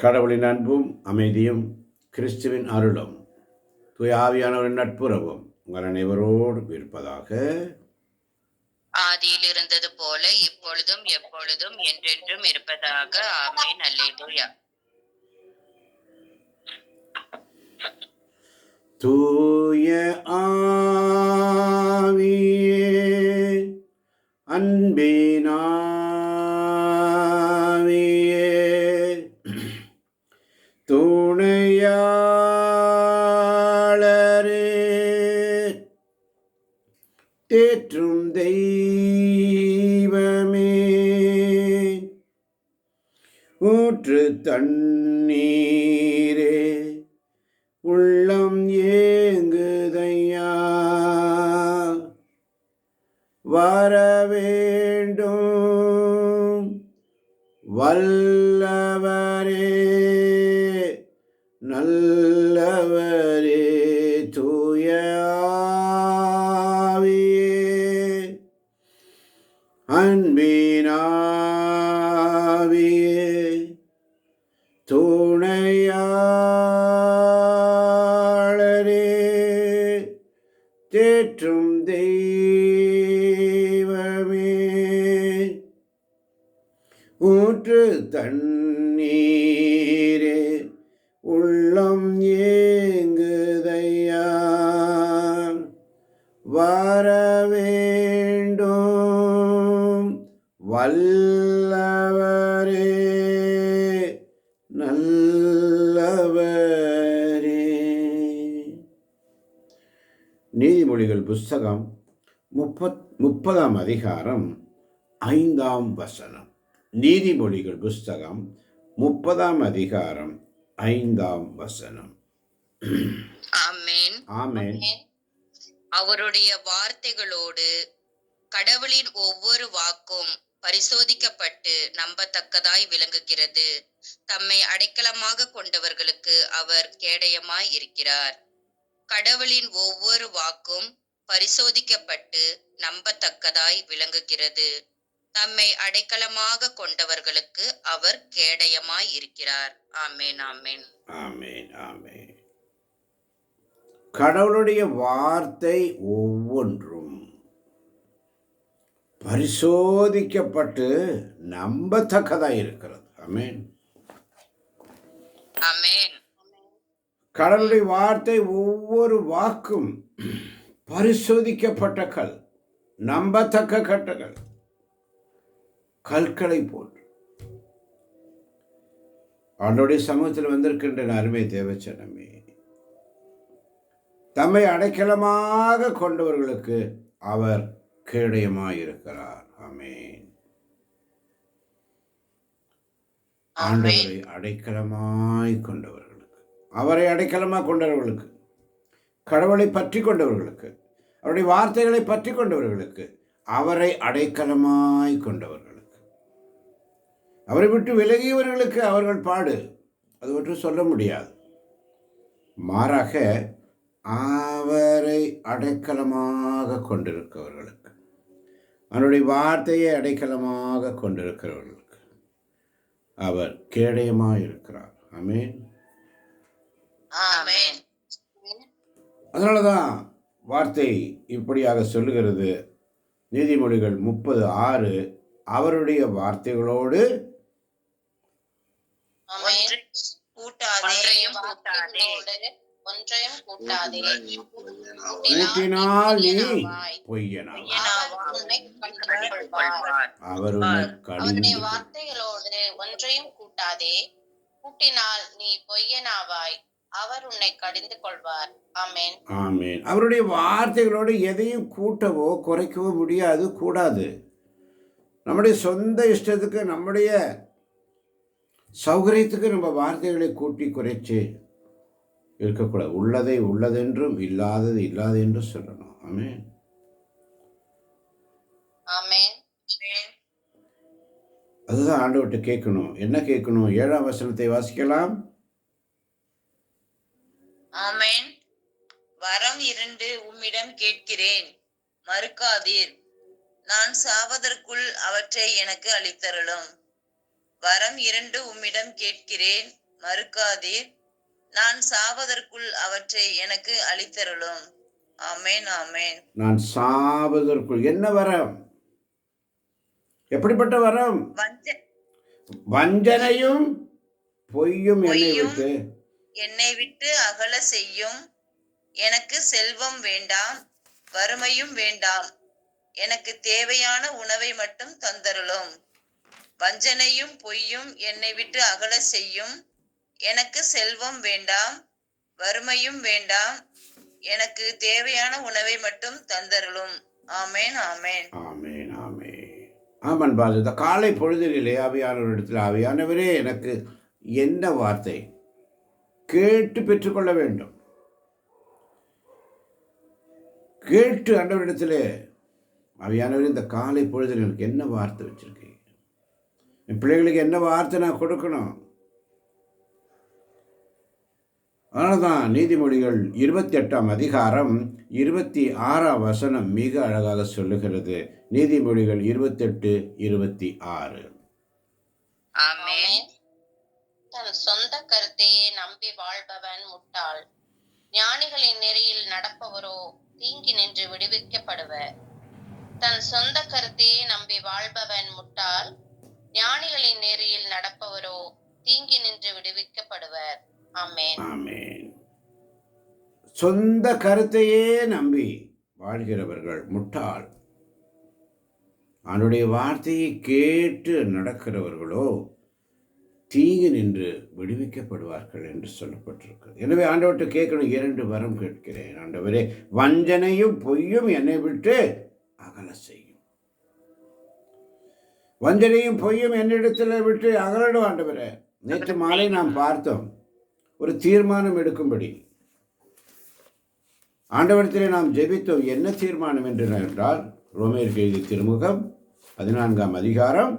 கடவுளின் அன்பும் அமைதியும் கிறிஸ்துவின் அருளும் தூய ஆவியானவரின் நட்புறவும் உங்கள் அனைவரோடு இருப்பதாக. ஆதியில் இருந்தது போல இப்பொழுதும் எப்பொழுதும் என்றென்றும் இருப்பதாக. ஆமென். அல்லேலூயா. தூய ஆவியே, அன்பினாவியே, துணையாளரே, தேற்றும் தெய்வமே, ஊற்று தண்ணீரே, உள்ளம் ஏங்குதையா, வரவேண்டும் வல்லவரே, நல்லவரே, தூய ஆவியே, அன்பினாவியே, துணையாளரே, தேற்றும் தெய்வமே, ஊற்று தண்ணீரே, உள்ளம் ஏங்குதையா, வரவேண்டும் வல்லவரே, நல்லவரே. நீதிமொழிகள் புஸ்தகம் 30ஆம் அதிகாரம் 5ஆம் வசனம். நீதிமொழிகள் புஸ்தகம் 30ஆம் அதிகாரம் 5ஆம் வசனம். ஆமென். ஆமென். அவருடைய வார்த்தைகளோடு கடவுளின் ஒவ்வொரு வாக்கும் பரிசோதிக்கப்பட்டு நம்பத்தக்கதாய் விளங்குகிறது. தம்மை அடைக்கலமாக கொண்டவர்களுக்கு அவர் கேடயமாய் இருக்கிறார். கடவுளின் ஒவ்வொரு வாக்கும் பரிசோதிக்கப்பட்டு நம்பத்தக்கதாய் விளங்குகிறது. தம்மை அடைக்கலமாக கொண்டவர்களுக்கு அவர் கேடயமாய் இருக்கிறார். ஆமென். ஆமென். ஆமென். ஆமென். கடவுளுடைய வார்த்தை ஒவ்வொன்றும் பரிசோதிக்கப்பட்டு நம்பத்தக்கதாக இருக்கிறது. ஆமென். ஆமென். கடவுளுடைய வார்த்தை ஒவ்வொரு வாக்கும் பரிசோதிக்கப்பட்ட கல், நம்பத்தக்க கட்டுகள், கற்களை போல். ஆண்டோடைய சமூகத்தில் வந்திருக்கின்ற அருமை தேவச்சனமே, தம்மை அடைக்கலமாக கொண்டவர்களுக்கு அவர் கேடயமாயிருக்கிறார். ஆமென். ஆண்டவரை அடைக்கலமாய் கொண்டவர்களுக்கு, அவரை அடைக்கலமாக கொண்டவர்களுக்கு, கடவுளை பற்றி கொண்டவர்களுக்கு, அவருடைய வார்த்தைகளை பற்றி கொண்டவர்களுக்கு, அவரை அடைக்கலமாய் கொண்டவர்களுக்கு, அவரை விட்டு விலகியவர்களுக்கு அவர்கள் பாடு அது ஒன்றும் சொல்ல முடியாது. மாறாக அவரை அடைக்கலமாக கொண்டிருக்கிறவர்களுக்கு, அவருடைய வார்த்தையை அடைக்கலமாக கொண்டிருக்கிறவர்களுக்கு அவர் கேடயமாக இருக்கிறார். ஆமென். ஆமென். அதனாலதான் வார்த்தை இப்படியாக சொல்லுகிறது. நீதிமொழிகள் 30:6, அவருடைய வார்த்தைகளோடு கூட்டினால் நீ பொய்யனாவாய், அவர் உன்னை அவருடைய வார்த்தைகளோடு ஒன்றையும் கூட்டாதே, கூட்டினால் நீ பொய்யனாவாய், அவர் உன்னை கடிந்து கொள்வார். ஆமென். ஆமென். அவருடைய வார்த்தைகளோடு எதையும் கூட்டவோ குறைக்கவோ முடியாது, கூடாது. நம்முடைய சொந்த இஷ்டத்துக்கு, நம்முடைய சௌகரியத்துக்கு நம்ம வார்த்தைகளை கூட்டி குறைச்சு இருக்கக்கூடாது. உள்ளதை உள்ளதென்றும் இல்லாதது இல்லாது என்றும் சொல்லணும். ஆமென். ஆமென். அதுதான் ஆண்டவர்கிட்ட கேட்கணும். என்ன கேட்கணும்? 7ஆம் வசனத்தை வாசிக்கலாம். ஆமென். வரம் 2 உம்மிடம் கேட்கிறேன், மறுக்காதீர். நான் சாவதற்குள் அவற்றை எனக்கு அளித்தருளும். வரம் 2 உம்மிடம் கேட்கிறேன், மறுக்காதீர். நான் சாவதற்குள் அவற்றை எனக்கு அளித்தருளும். ஆமென், ஆமென். நான் சாவதற்குள் என்ன வரம்? எப்படிப்பட்ட வரம்? வஞ்சனையும் பொய்யும் என்னை விட்டு அகல செய்யும். எனக்கு செல்வம் வேண்டாம், வறுமையும் வேண்டாம். எனக்கு தேவையான உணவை மட்டும் தந்தருளும். வஞ்சனையும் பொய்யும் என்னை விட்டு அகல செய்யும். எனக்கு செல்வம் வேண்டாம், வறுமையும் வேண்டாம். எனக்கு தேவையான உணவை மட்டும் தந்தருளும். ஆமென், ஆமென். ஆமென், ஆமென். ஆமன் பாது. இந்த காலை பொழுதிலே ஆவியானவரிடத்தில், ஆவியானவரே எனக்கு என்ன வார்த்தை கேட்டு பெற்றுக்கொள்ள வேண்டும். கேட்டு ஆண்டவரிடத்திலே, ஆவியானவரே இந்த காலை பொழுதில் எனக்கு என்ன வார்த்தை வச்சிருக்கீங்க, என் பிள்ளைகளுக்கு என்ன வார்த்தை நான் கொடுக்கணும். அதனால்தான் நீதிமொழிகள் 28ஆம் அதிகாரம் 26ஆம் வசனம் மிக அழகாக சொல்லுகிறது. நீதிமொழிகள் 28:26. ஆமென். தன் சொந்த கருத்தையே நம்பி வாழ்பவன் முட்டாள். ஞானிகளின் நெறியில் நடப்பவரோ தீங்கி நின்று விடுவிக்கப்படுவர். தன் சொந்த கருத்தையே நம்பி வாழ்பவன் முட்டாள். ஞானிகளின் நெறியில் நடப்பவரோ தீங்கி நின்று விடுவிக்கப்படுவர். ஆமென், ஆமென். சொந்த கருத்தையே நம்பி வாழ்கிறவர்கள் முட்டாள். அவனுடைய வார்த்தையை கேட்டு நடக்கிறவர்களோ தீங்கு நின்று விடுவிக்கப்படுவார்கள் என்று சொல்லப்பட்டிருக்கு. எனவே ஆண்டவர்கிட்ட கேட்கணும், 2 வரம் கேட்கிறேன். ஆண்டவரே, வஞ்சனையும் பொய்யும் என்னை விட்டு அகல செய்யும். வஞ்சனையும் பொய்யும் என்னிடத்தில் விட்டு அகலடும் ஆண்டவரே. நேற்று மாலை நாம் பார்த்தோம், ஒரு தீர்மானம் எடுக்கும்படி ஆண்டவரத்திலே நாம் ஜெபித்தோம். என்ன தீர்மானம் என்று என்றால், ரோமேயருக்கு எழுதிய திருமுகம் 14ஆம் அதிகாரம்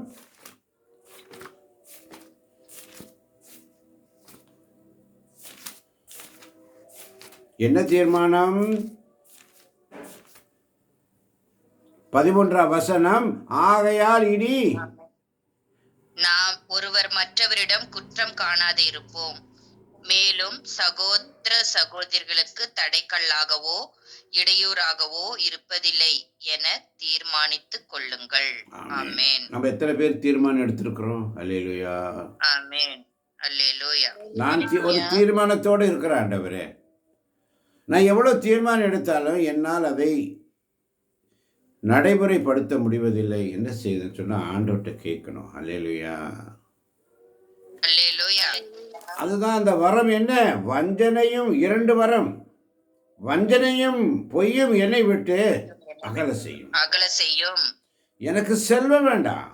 11ஆம் வசனம். ஆகையால் இனி நாம் ஒருவர் மற்றவரிடம் குற்றம் காணாது இருப்போம். மேலும் சகோதர சகோதரிகளுக்கு தடைக்கல்லாகவோ இடையூறாகவோ இருப்பதில்லை என தீர்மானித்துக் கொள்ளுங்கள். ஆமென். நம்ம எத்தனை பேர் தீர்மானம் எடுத்திருக்கிறோம்? அல்லேலூயா, ஆமென், அல்லேலூயா. நான் ஒரு தீர்மானத்தோடு இருக்கிறேன். ஆண்டவரே, நான் எவ்வளவு தீர்மானம் எடுத்தாலும் என்னால் அதை நடைமுறைப்படுத்த முடிவதில்லை. என்ன செய்யுதுன்னு சொன்னால் ஆண்டவர்கிட்ட கேட்கணும். அல்லேலூயா, அல்லேலூயா. அதுதான் அந்த வரம். என்ன? வஞ்சனையும், 2 வரம். வஞ்சனையும் பொய்யும் என்னை விட்டு அகல செய்யும். எனக்கு செல்வம் வேண்டாம்,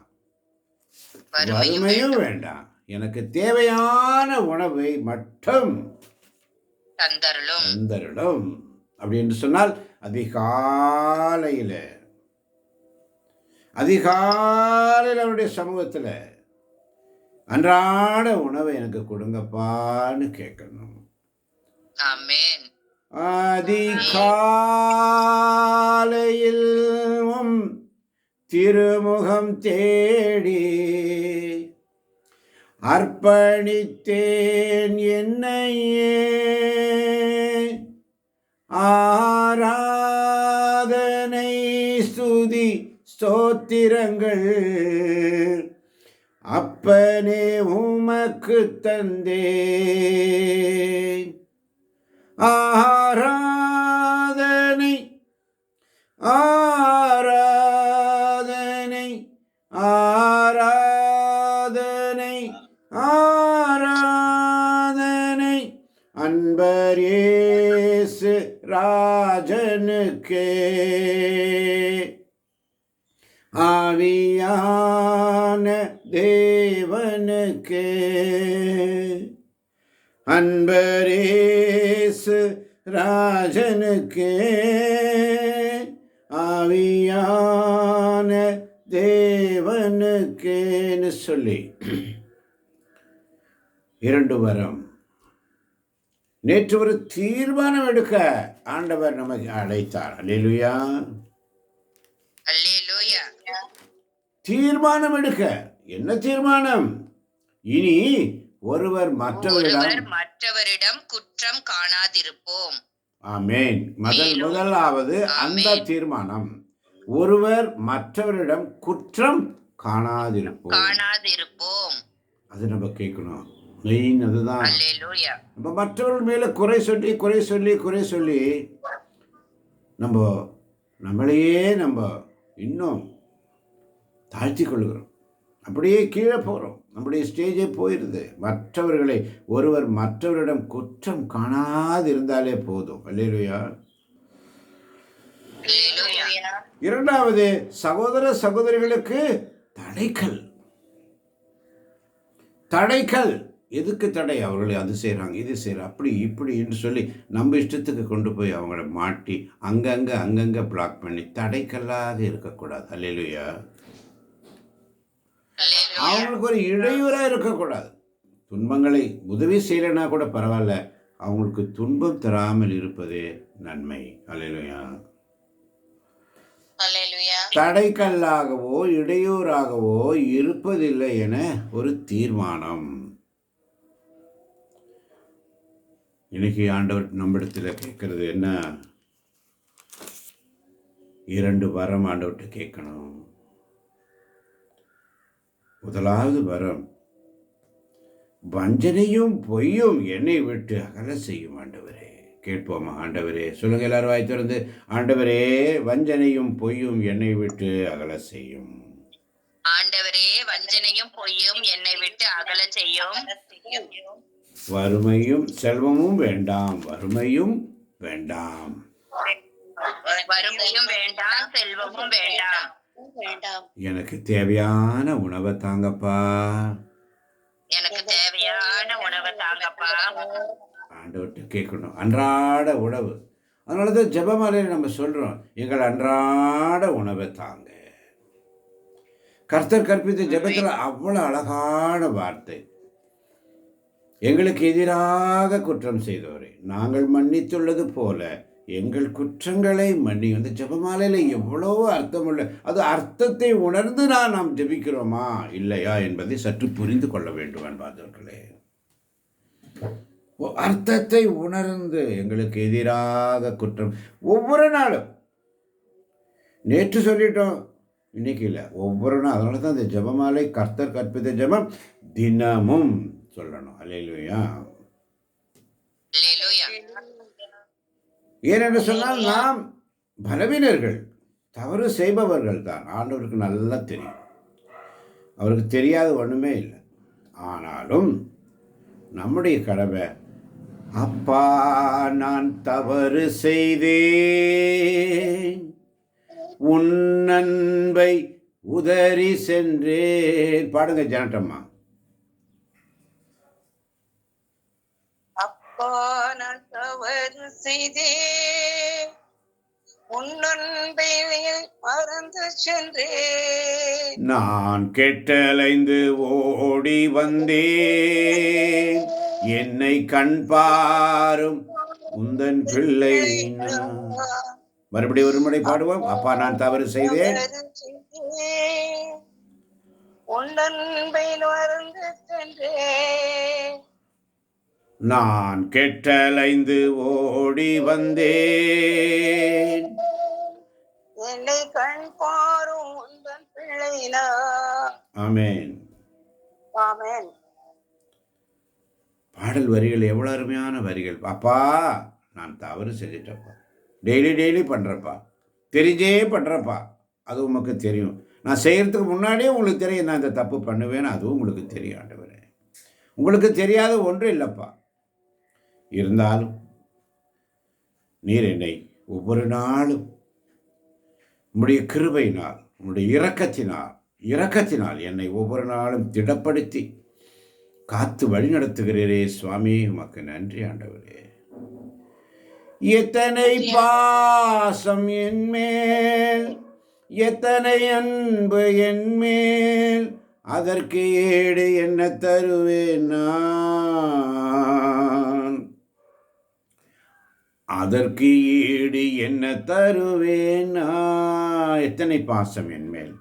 வறுமையும் வேண்டாம். எனக்கு தேவையான உணவை மட்டும் தந்தருளும். அப்படி என்று சொன்னால் அதிகாலையில் அவருடைய சமூகத்தில் அன்றாட உணவை எனக்கு கொடுங்கப்பான்னு கேட்கணும். ஆமென். அதிகாலையில் திருமுகம் தேடி அர்ப்பணித்தேன் என்னையே. ஆராதனை ஸ்துதி ஸ்தோத்திரங்கள் அப்பனே உமக்கு தந்தேன். ஆராதனை ஆராதனை ஆராதனை ஆராதனை அன்பர் இயேசு ராஜனுக்கே. ஆவியான தேவனுக்கே. அன்பர் இயேசு ராஜனுக்கே. ஆவியான தேவனுக்கேன்னு சொல்லி 2 வரம். நேற்று ஒரு தீர்மானம் எடுக்க ஆண்டவர் நமக்கு அழைத்தார். அல்லேலூயா, அல்லேலூயா. தீர்மானம் எடுக்க. என்ன தீர்மானம்? இனி ஒருவர் மற்றவரிடம் மற்றவரிடம் குற்றம் காணாதிருப்போம். ஆமேன். முதலாவது அந்த தீர்மானம், ஒருவர் மற்றவரிடம் குற்றம் காணாதிருப்போம். அது நம்ம கேட்கணும். மெயின் அதுதான். அல்லேலூயா. நம்ம மற்றவர்கள் மேல குறை சொல்லி நம்மளையே நம்ம இன்னும் தாழ்த்தி கொள்கிறோம். அப்படியே கீழே போகிறோம். நம்முடைய ஸ்டேஜே போயிடுது. ஒருவர் மற்றவரிடம் குற்றம் காணாதிருந்தாலே போதும். அல்லேலூயா. இரண்டாவது, சகோதர சகோதரிகளுக்கு தடைகள். எதுக்கு தடை? அவர்களை அது செய்கிறாங்க, இது செய்கிறாங்க, அப்படி இப்படி என்று சொல்லி நம்ம இஷ்டத்துக்கு கொண்டு போய் அவங்கள மாட்டி அங்கங்கே பிளாக் பண்ணி தடைக்கல்லாக இருக்கக்கூடாது. அல்லேலூயா. அவங்களுக்கு ஒரு இடையூறாக இருக்கக்கூடாது. துன்பங்களை உதவி செய்யலைன்னா கூட பரவாயில்ல, அவங்களுக்கு துன்பம் தராமல் இருப்பதே நன்மை. அல்லேலூயா. தடைக்கல்லாகவோ இடையூறாகவோ இருப்பதில்லை என ஒரு தீர்மானம். இன்னைக்கு ஆண்டவர் நம்மிடத்தில் கேட்கறது என்ன? 2 வரம் ஆண்டவர்கிட்ட கேட்கணும். முதலாவது வரம், வஞ்சனையும் பொய்யும் என்னை விட்டு அகல செய்யும் ஆண்டவரே. கேட்போமா? ஆண்டவரே சொல்லுங்க எல்லாரும் வாய் திறந்து. ஆண்டவரே, வஞ்சனையும் பொய்யும் என்னை விட்டு அகல செய்யும். ஆண்டவரே, வஞ்சனையும் பொய்யும் என்னை விட்டு அகல செய்யும். வறுமையும் செல்வமும் வேண்டாம். வறுமையும் வேண்டாம், செல்வமும் வேண்டாம். எனக்கு தேவையான உணவை தாங்கப்பா. ஆண்டவர்கிட்ட கேட்கணும். அன்றாட உணவு. அதனால தான் ஜெபமாலையில் நம்ம சொல்கிறோம், எங்கள் அன்றாட உணவை தாங்க. கர்த்தர் கற்பித்த ஜெபத்தில் அவ்வளோ அழகான வார்த்தை. எங்களுக்கு எதிராக குற்றம் செய்தவரை நாங்கள் மன்னித்துள்ளது போல எங்கள் குற்றங்களை மன்னி. அந்த ஜெபமாலையில் எவ்வளோ அர்த்தமுள்ள, அது அர்த்தத்தை உணர்ந்து நாம் ஜெபிக்கிறோமா இல்லையா என்பதை சற்று புரிந்து கொள்ள வேண்டும் என்பார்களே. அர்த்தத்தை உணர்ந்து எங்களுக்கு எதிராக குற்றம் ஒவ்வொரு நாளும், நேற்று சொல்லிட்டோம் இன்னைக்கு இல்லை, ஒவ்வொரு நாள். அதனால தான் இந்த ஜெபமாலை கர்த்தர் கற்பித்த ஜெபம் தினமும் சொல்லணும். அல்லேலூயா. ஏனென்று சொன்னால் நாம் பலவீனர்கள், தவறு செய்பவர்கள் தான். ஆண்டவருக்கு நல்லா தெரியும், அவருக்கு தெரியாத ஒன்றுமே இல்லை. ஆனாலும் நம்முடைய கடமை, அப்பா நான் தவறு செய்தேன், உன் அன்பை உதறி சென்றேன். பாடுங்க ஜனட்டம்மா. அப்பா நான் தவறு செய்தேன், உன் அன்பை மறந்து சென்றேன், நான் கெட்டலைந்து ஓடி வந்தேன், என்னை கண் பாரும் உந்தன் பிள்ளை. மறுபடியும் ஒரு முறை பாடுவோம். அப்பா நான் தவறு செய்தேன், உன் அன்பை மறந்து சென்றேன், நான் கெட்டலைந்து ஓடி வந்தேன், என்னை கண் பாரும் உந்தன் பிள்ளைனா. ஆமென். ஆமென். பாடல் வரிகள் எவ்வளோ அருமையான வரிகள். அப்பா நான் தவறு செஞ்சிட்டப்பா, டெய்லி பண்ணுறப்பா, தெரிஞ்சே பண்ணுறப்பா, அது உமக்கு தெரியும். நான் செய்கிறதுக்கு முன்னாடியே உங்களுக்கு தெரியும் நான் இந்த தப்பு பண்ணுவேன்னு, அதுவும் உங்களுக்கு தெரியும் ஆண்டவரே. உங்களுக்கு தெரியாத ஒன்று இல்லைப்பா. இருந்தாலும் நீர் என்னை ஒவ்வொரு நாளும் உம்முடைய கிருபையினால், உம்முடைய இரக்கத்தினால் என்னை ஒவ்வொரு நாளும் திடப்படுத்தி காத்து வழி நடத்துகிறீரே சுவாமி, உமக்கு நன்றி ஆண்டவரே. எத்தனை பாசம் என்மேல், எத்தனை அன்பு என்மேல், அதற்கு ஈடு என்ன தருவேன் நான், அதற்கு ஈடு என்ன தருவேன் நான். எத்தனை பாசம் என்மேல்.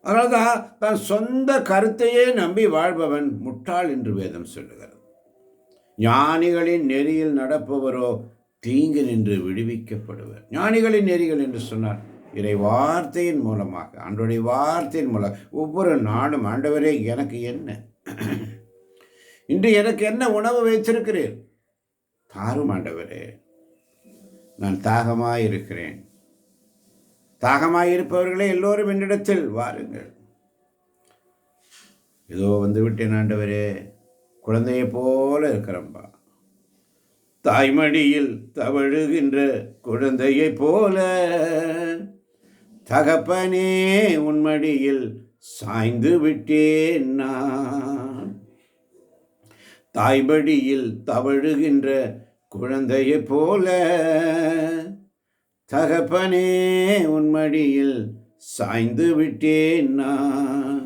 அதனால்தான் தன் சொந்த கருத்தையே நம்பி வாழ்பவன் முட்டாள் என்று வேதம் சொல்லுகிறது. ஞானிகளின் நெறியில் நடப்பவரோ தீங்கு நின்று விடுவிக்கப்படுவர். ஞானிகளின் நெறிகள் என்று சொன்னார் இறை வார்த்தையின் மூலமாக, ஆண்டவருடைய வார்த்தையின் மூலம் ஒவ்வொரு நாளும் ஆண்டவரே எனக்கு என்ன, இன்று எனக்கு என்ன உணவு வைத்திருக்கிறேன் தாரும் ஆண்டவரே, நான் தாகமாயிருக்கிறேன். தாகமாயிருப்பவர்களே எல்லோரும் என்னிடத்தில் வாருங்கள். இதோ வந்து விட்டேன் ஆண்டவரே, குழந்தையை போல இருக்கிறம்பா, தாய்மடியில் தவழுகின்ற குழந்தையை போல, தகப்பனே உன்மடியில் சாய்ந்து விட்டேன் நான். தாய்மடியில் தவழுகின்ற குழந்தையை போல, தகப்பனே உன்மடியில் சாய்ந்து விட்டேன் நான்.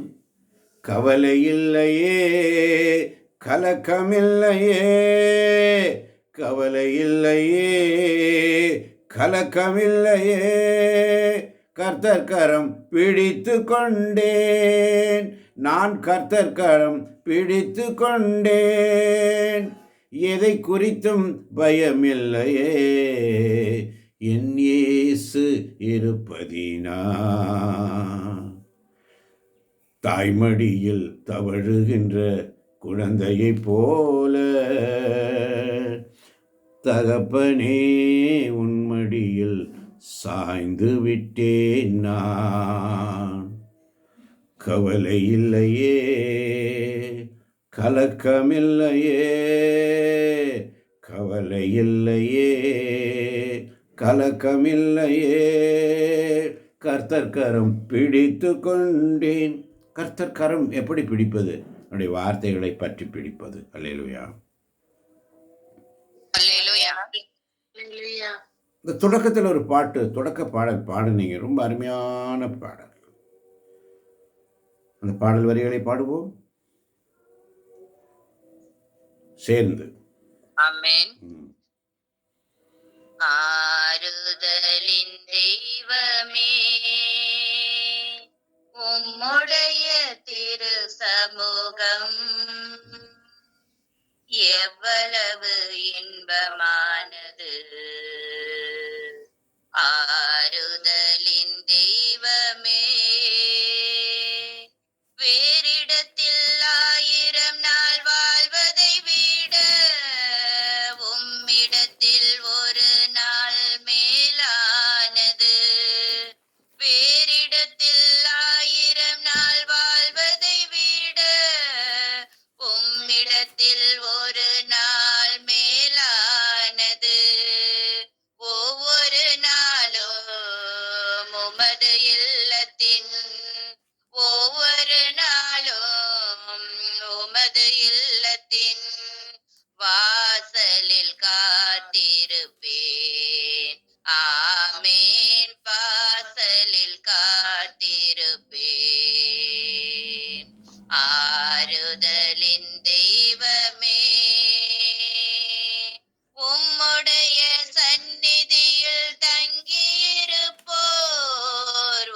கவலை இல்லையே, கலக்கமில்லையே, கவலை இல்லையே, கலக்கமில்லையே, கர்த்தர் கரம் பிடித்து கொண்டேன், நான் கர்த்தர் கரம் பிடித்து கொண்டேன். எதை குறித்தும் பயமில்லையே, என் இயேசு இருப்பதினா. தாய்மடியில் தவழுகின்ற குழந்தையை போல, தகப்பனே உன்மடியில் சாய்ந்து விட்டேன் நான். கவலை இல்லையே, கலக்கமில்லையே, கவலை இல்லையே, கலக்கமில்லையே, கர்த்தர் கரம் பிடித்து கொண்டேன். கர்த்தர் கரம் எப்படி பிடிப்பது? என்னுடைய வார்த்தைகளை பற்றி பிடிப்பது. அல்லேலூயா. இந்த தொடக்கத்தில் ஒரு பாட்டு, தொடக்க பாடல் பாடுனீங்க, ரொம்ப அருமையான பாடல். அந்த பாடல் வரிகளை பாடுவோம் சேர்ந்து. ஆமென். ஆறுதலின் தெய்வமே, உம்முடைய திரு சமூகம் எவ்வளவு இன்பமானது. ஆறுதலின் தெய்வமே, வேறிடத்தில் 1000 நாள் வாழ்வதை விட உம்மிடத்தில் ஒரு நாள் மேலானது. வேறிடத்தில் 1000 நாள் வாழ்வதை விட உம்மிடத்தில் ஒரு நாள் மேலானது. ஒவ்வொரு நாளும் உமது இல்லத்தின், ஒவ்வொரு நாளும் உமது இல்லத்தின் வாசலில் காத்திருப்பேன். ஆமேன், வாசலில் காத்திருப்பேன். ஆறுதலின் தெய்வமே, உம்முடைய சந்நிதியில் தங்கியிருப்போர்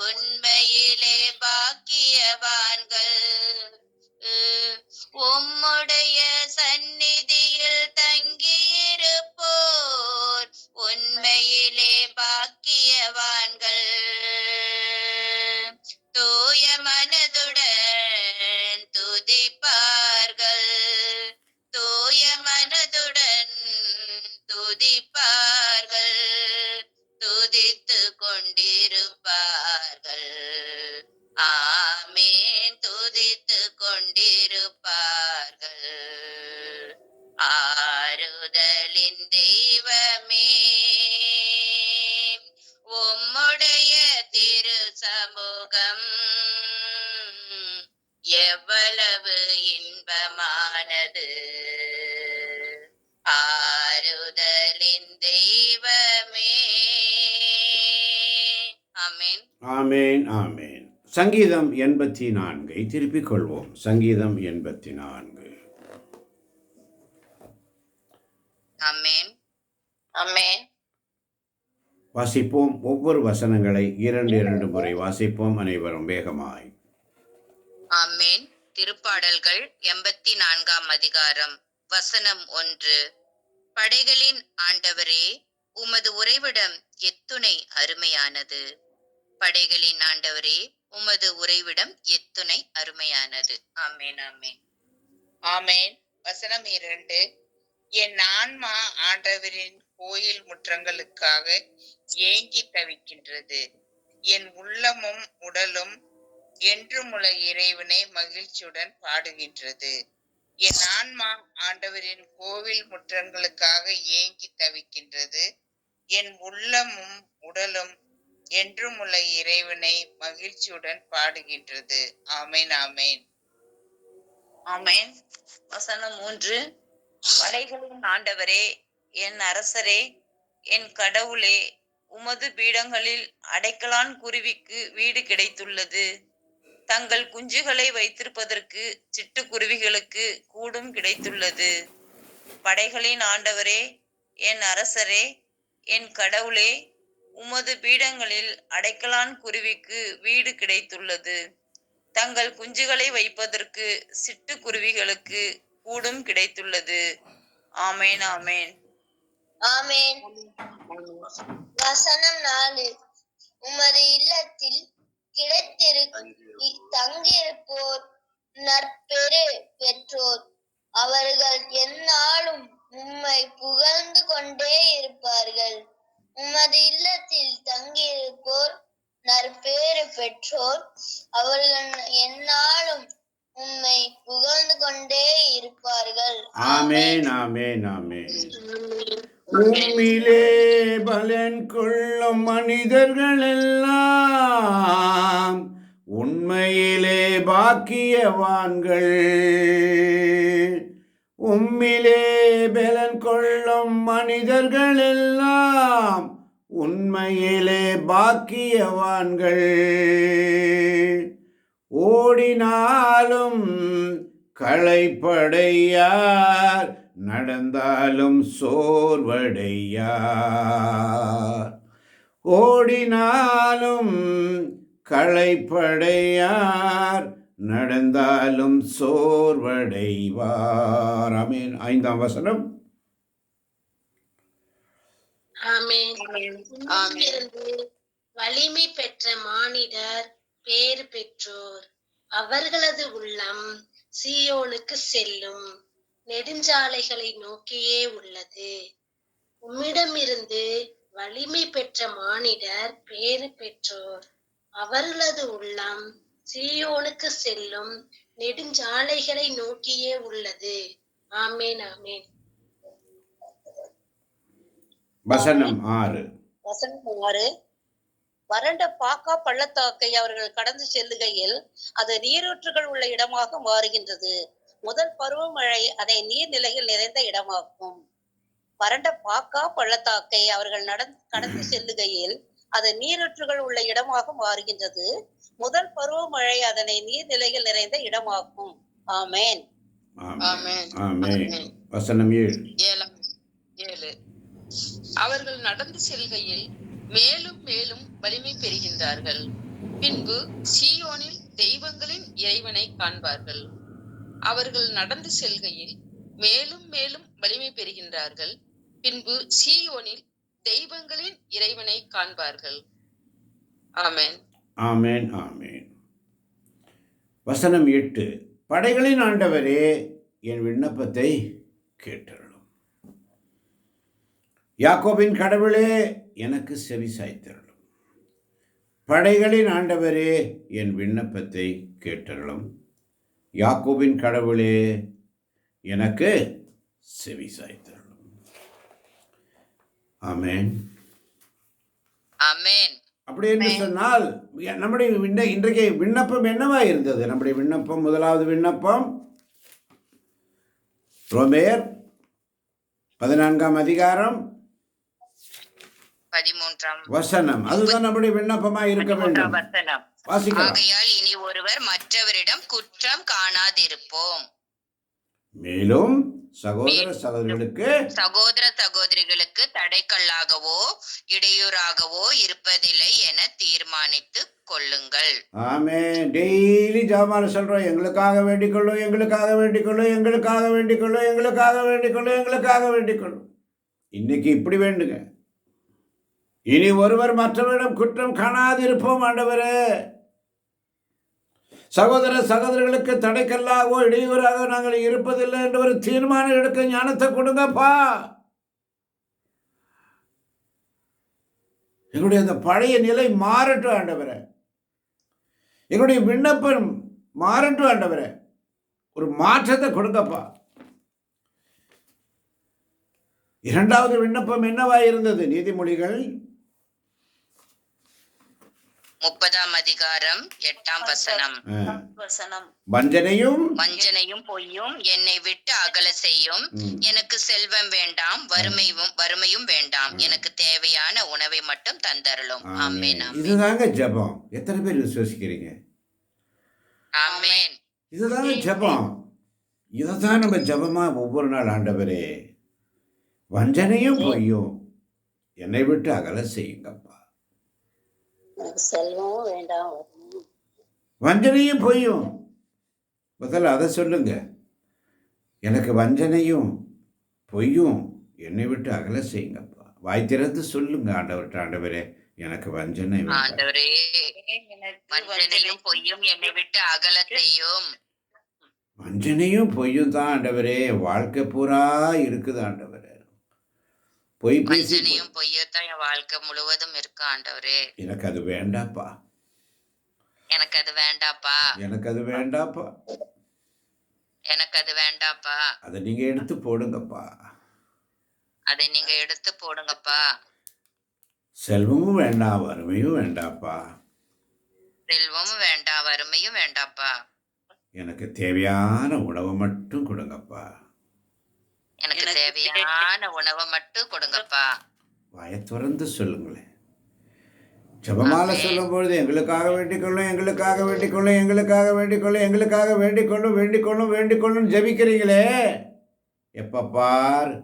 உண்மையிலே பாக்கியவான்கள். உம்முடைய சந்நிதியில் தங்கியிருப்போர் உண்மையிலே பாக்கியவான்கள். தூய மனதுடன் துதிப்பார்கள், தூய மனதுடன் துதிப்பார்கள், துதித்து கொண்டிருப்பார்கள். ஆமேன், துதித்து கொண்டிருப்பார்கள். ஆறுதலின் தெய்வமே, உம்முடைய திரு சமூகம் எவ்வளவு இன்பமானது. ஆறுதலின் தெய்வமே. ஆமென். ஆமேன், ஆமேன். சங்கீதம் 84 திருப்பிக் கொள்வோம். சங்கீதம் 84. ஆமென். ஆமென். வாசிப்போம். ஒவ்வொரு வசனங்களை 2 முறை வாசிப்போம். அனைவரும் வேகமாய். ஆமேன். திருப்பாடல்கள் 84 அதிகாரம் வசனம் 1. படைகளின் ஆண்டவரே, உமது உறைவிடம் எத்துணை அருமையானது. படைகளின் ஆண்டவரே, உமது உறைவிடம் எத்துணை அருமையானது. ஆமேன் ஆமேன். ஆமேன். வசனம் 2. என் ஆன்மா ஆண்டவரின் கோயில் முற்றங்களுக்காக ஏங்கி தவிக்கின்றது. என் உள்ளமும் உடலும் என்றுமுள்ள இறைவனை மகிழ்ச்சியுடன் பாடுகின்றது. என் ஆன்மா ஆண்டவரின் கோவில் முற்றங்களுக்காக ஏங்கி தவிக்கின்றது. என் உள்ளமும் உடலும் என்றுமுள்ள இறைவனை மகிழ்ச்சியுடன் பாடுகின்றது. ஆமேன் ஆமேன். ஆமேன். வசனம் 3. படைகளின் ஆண்டவரே, என் அரசரே, என் கடவுளே, உமது பீடங்களில் அடைக்கலான் குருவிக்கு வீடு கிடைத்துள்ளது. தங்கள் குஞ்சுகளை வைத்திருப்பதற்கு சிட்டுக்குருவிகளுக்கு கூடும் கிடைத்துள்ளது. படைகளின் ஆண்டவரே, என் அரசரே, என் கடவுளே, உமது பீடங்களில் அடைக்கலான் குருவிக்கு வீடு கிடைத்துள்ளது. தங்கள் குஞ்சுகளை வைப்பதற்கு சிட்டுக்குருவிகளுக்கு கூடும் கிடைத்துள்ளது. ஆமேன் ஆமேன். ஆமேன். வசனம் 4. உமது இல்லத்தில் தங்கியிருப்போர் நற்பெரு பெற்றோர். அவர்கள் எந்நாளும் உம்மை புகழ்ந்து கொண்டே இருப்பார்கள். உமது இல்லத்தில் தங்கியிருப்போர் நற்பேறு பெற்றோர். அவர்கள் எந்நாளும் உம்மை புகழ்ந்து கொண்டே இருப்பார்கள். ஆமேன் ஆமேன் ஆமேன். உம்மிலே பலன் கொள்ளும் மனிதர்கள் எல்லாம் உண்மையிலே பாக்கியவான்கள். உம்மிலே பலன் கொள்ளும் மனிதர்கள் எல்லாம் உண்மையிலே பாக்கியவான்கள். ஓடினாலும் களைப்படையார், நடந்தாலும் சோர்வடையார். ஓடினாலும் களைப்படையார், நடந்தாலும் சோர்வடைவார். ஆமென். 5ஆம் வசனம். ஆமென். உம்மிடமிருந்து வலிமை பெற்ற மானிடர் பேறு பெற்றோர். அவர்களது உள்ளம் சீயோனுக்கு செல்லும் நெடுஞ்சாலைகளை நோக்கியே உள்ளது. உம்மிடமிருந்து வலிமை பெற்ற மானிடர் பேறு பெற்றோர். அவர்களது உள்ளம் சீயோனுக்கு செல்லும் நெடுஞ்சாலைகளை நோக்கியே உள்ளது. ஆமேன் ஆமேன். வசனம் 6. வசனம் 6. வறண்ட பாக்கா பள்ளத்தாக்கை அவர்கள் கடந்து செல்லுகையில் அது நீரூற்றுகள் உள்ள இடமாக மாறுகின்றது. முதல் பருவமழை அதை நீர்நிலைகள் நிறைந்த இடமாக்கும். வறண்ட பாக்கா பள்ளத்தாக்கை அவர்கள் கடந்து செல்லுகையில் அது நீரூற்றுகள் உள்ள இடமாக மாறுகின்றது. முதல் பருவமழை அதனை நீர்நிலைகள் நிறைந்த இடமாக்கும். ஆமேன் ஆமென். ஆமென். வசனம் 7. 7. அவர்கள் நடந்து செல்கையில் மேலும் மேலும் வலிமை பெறுகின்றார்கள். பின்பு சீயோனில் தெய்வங்களின் இறைவனை காண்பார்கள். அவர்கள் நடந்து செல்கையில் மேலும் மேலும் வலிமை பெறுகின்றார்கள். பின்பு சீயோனில் தெய்வங்களின் இறைவனை காண்பார்கள். ஆமென். ஆமென் ஆமென். வசனம் 8. படைகளின் ஆண்டவரே, என் விண்ணப்பத்தை கேட்டருளும். யாக்கோபின் கடவுளே, எனக்கு செவி சாய்த்தருளும். படைகளின் ஆண்டவரே, என் விண்ணப்பத்தை கேட்டருளும். யாக்கோபின் கடவுளே, எனக்கு செவி சாய்த்தருளும். ஆமென். ஆமென். அப்படி என்று சொன்னால் நம்முடைய இன்றைக்கு விண்ணப்பம் என்னவா இருந்தது? நம்முடைய விண்ணப்பம், முதலாவது விண்ணப்பம் ரோமேயர் 14ஆம் அதிகாரம் 13ஆம் வசனம். அதுதான் நம்முடைய விண்ணப்பமா இருக்க வேண்டும். வசனம். வாசிக்கலாம். ஆகையால் இனி ஒருவர் மற்றவரிடம் குற்றம் காணாதிருப்போம். மேலும் சகோதர சகோதரிகளுக்கு தடைக்கல்லாகவோ இடையூறாகவோ இருப்பதில்லை என தீர்மானித்துக் கொள்ளுங்கள். ஆமென். டெய்லி ஜெபமால சொல்றோம், எங்களுக்காக வேண்டிக் கொள்ளும், எங்களுக்காக வேண்டிக் கொள்ளும், எங்களுக்காக வேண்டிக் கொள்ளும், எங்களுக்காக வேண்டிக் கொள்ளும், எங்களுக்காக வேண்டிக் கொள்ளும். இன்னைக்கு இப்படி வேண்டுங்க. இனி ஒருவர் மற்றவரிடம் குற்றம் காணாதிருப்போம் ஆண்டவரே. சகோதர சகோதரிகளுக்கு தடைக்கல்லாகவோ இடையூறாக நாங்கள் இருப்பதில்லை என்ற ஒரு தீர்மானம் எடுக்க ஞானத்தை கொடுங்கப்பா. எங்களுடைய அந்த பழைய நிலை மாறட்டும் ஆண்டவரே. எங்களுடைய விண்ணப்பம் மாறட்டும் ஆண்டவரே. ஒரு மாற்றத்தை கொடுங்கப்பா. இரண்டாவது விண்ணப்பம் என்னவாய் இருந்தது? நீதிமொழிகள் 30ஆம் அதிகாரம் 8ஆம் வசனம். வசனம். வஞ்சனையும் வஞ்சனையும் பொய்யும் என்னை விட்டு அகல செய்யும். எனக்கு செல்வம் வேண்டாம், வறுமையும் வேண்டாம். எனக்கு தேவையான உணவை மட்டும் தந்தருளும். ஆமென். இதுதாங்க ஜெபம். எத்தனை பேர் விசுவாசிக்கிறீங்க? ஆமென். இதுதாங்க ஜெபம். இதைதான் நம்ம ஜெபமா ஒவ்வொரு நாள் ஆண்டவரே, வஞ்சனையும் பொய்யும் என்னை விட்டு அகல செய்யுங்கப்பா. எனக்கு செல்வமும் வேண்டாம். வஞ்சனையும் பொய்யும், முதல்ல அதை சொல்லுங்க. எனக்கு வஞ்சனையும் பொய்யும் என்னை விட்டு அகல செய்யுங்கப்பா. வாய் திறந்து சொல்லுங்க ஆண்டவர்கிட்ட, ஆண்டவரே எனக்கு வஞ்சனை வேண்டாம். ஆண்டவரே, வஞ்சனையும் பொய்யும் என்னை விட்டு அகல செய்யும். வஞ்சனையும் பொய்யும் தான் ஆண்டவரே வாழ்க்கை பூரா இருக்குது ஆண்டவரே. பொய் பேசி வஞ்சனையும் பொய்யும் தான் என் வாழ்க்கை முழுவதும் இருக்கு ஆண்டவரே. எனக்கு அது வேண்டாப்பா, எனக்கு அது வேண்டாப்பா, எனக்கு அது வேண்டாப்பா. எனக்கு அது வேண்டாப்பா. அதை நீங்க எடுத்து போடுங்கப்பா. அதை நீங்க எடுத்து போடுங்கப்பா. செல்வமும் வேண்டாம், வறுமையும் வேண்டாப்பா. செல்வமும் வேண்டாம், வறுமையும் வேண்டாப்பா. எனக்கு தேவையான உணவை மட்டும் கொடுங்கப்பா. எனக்கு தேவையான உணவை மட்டும் கொடுங்கப்பா. வாயை திறந்து சொல்லுங்களேன். ஜெபமால சொல்லும் பொழுது எங்களுக்காக வேண்டிக் கொள்ளும், எங்களுக்காக வேண்டிக் கொள்ளும், எங்களுக்காக வேண்டிக் கொள்ளும், எங்களுக்காக வேண்டிக் கொள்ளும், வேண்டிக் கொள்ளும், வேண்டிக் கொள்ளும் ஜெபிக்கிறீங்களே. எப்ப பார்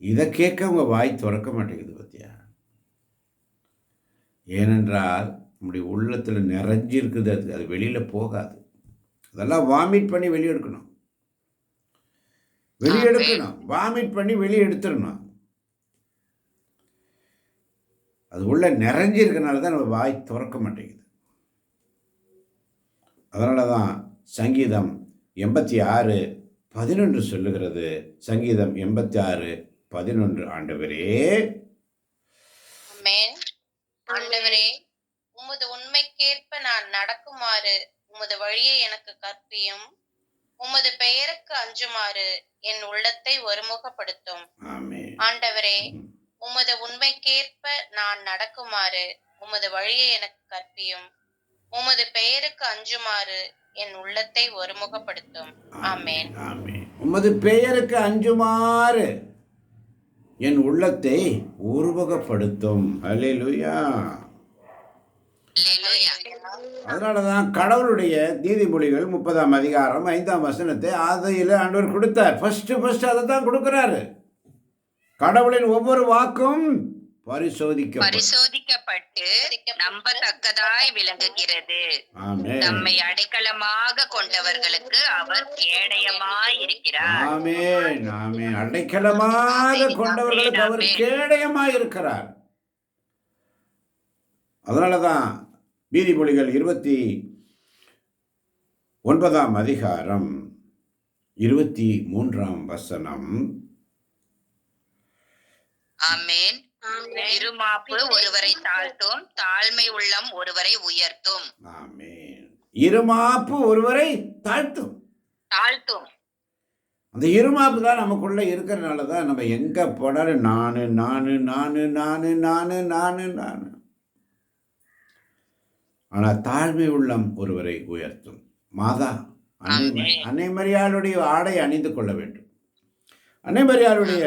இதை கேட்க உங்க வாய் திறக்க மாட்டேங்குது பத்தியா? ஏனென்றால் நம்முடைய உள்ளத்தில் நிறைஞ்சி இருக்குது. அது வெளியில போகாது. அதெல்லாம் வாமிட் பண்ணி வெளியெடுக்கணும். வாமிட் பண்ணி வெளியே எடுத்துடணும். அது உள்ள நிறைஞ்சி இருக்கனால தான் நம்ம வாய் திறக்க மாட்டேங்குது. அதனால தான் சங்கீதம் 86:11 சொல்லுகிறது. சங்கீதம் 86:11, ஆண்டவரே ஆண்டவரே, உமது உண்மைக்கேற்ப நான் நடக்குமாறு உமது வழியை எனக்கு கற்பியும். உமது பெயருக்கு அஞ்சுமாறு என் உள்ளத்தை ஒருமுகப்படுத்தும். ஆண்டவரே, உமது உண்மைக்கேற்ப நான் நடக்குமாறு உமது வழியை எனக்கு கற்பியும். உமது பெயருக்கு அஞ்சுமாறு என் உள்ளத்தை ஒருமுகப்படுத்தும். ஆமென். உமது பெயருக்கு அஞ்சுமாறு என் உள்ளத்தை ஒருமுகப்படுத்தும். அல்லேலூயா. அதனாலதான் கடவுளுடைய நீதிமொழிகள் 30ஆம் அதிகாரம் 5ஆம் வசனத்தை ஆதியில ஆண்டவர் கொடுத்தார். ஃபர்ஸ்ட் அதை தான் கொடுக்கிறாரு. கடவுளின் ஒவ்வொரு வாக்கும் பரிசோதிக்கப்பட்டு நம்பத்தக்கதாய் விளங்குகிறது. நம்மை அடைக்கலமாக கொண்டவர்களுக்கு அவர் கேடயமாய் இருக்கிறார். ஆமென், ஆமென். அடைக்கலமாக கொண்டவர்களுக்கு அவர் கேடயமாய் இருக்கிறார். அதனாலதான் நீதிமொழிகள் 29ஆம் அதிகாரம் 23ஆம் வசனம். ஆமென். இருமாப்பு ஒருவரை தாழ்த்தும், தாழ்மை உள்ளம் ஒருவரை உயர்த்தும். ஆமென். இருமாப்பு ஒருவரை தாழ்த்தும். அந்த இருமாப்பு தான் நமக்குள்ள இருக்கிறதுனால தான் நம்ம எங்க போனாலும் நானு நானு நானு நானு நானு நானு நானு. ஆனால் தாழ்மை உள்ளம் ஒருவரை உயர்த்தும். மாதா அன்னை மரியாளுடைய ஆடை அணிந்து கொள்ள வேண்டும். அன்னை மரியாளுடைய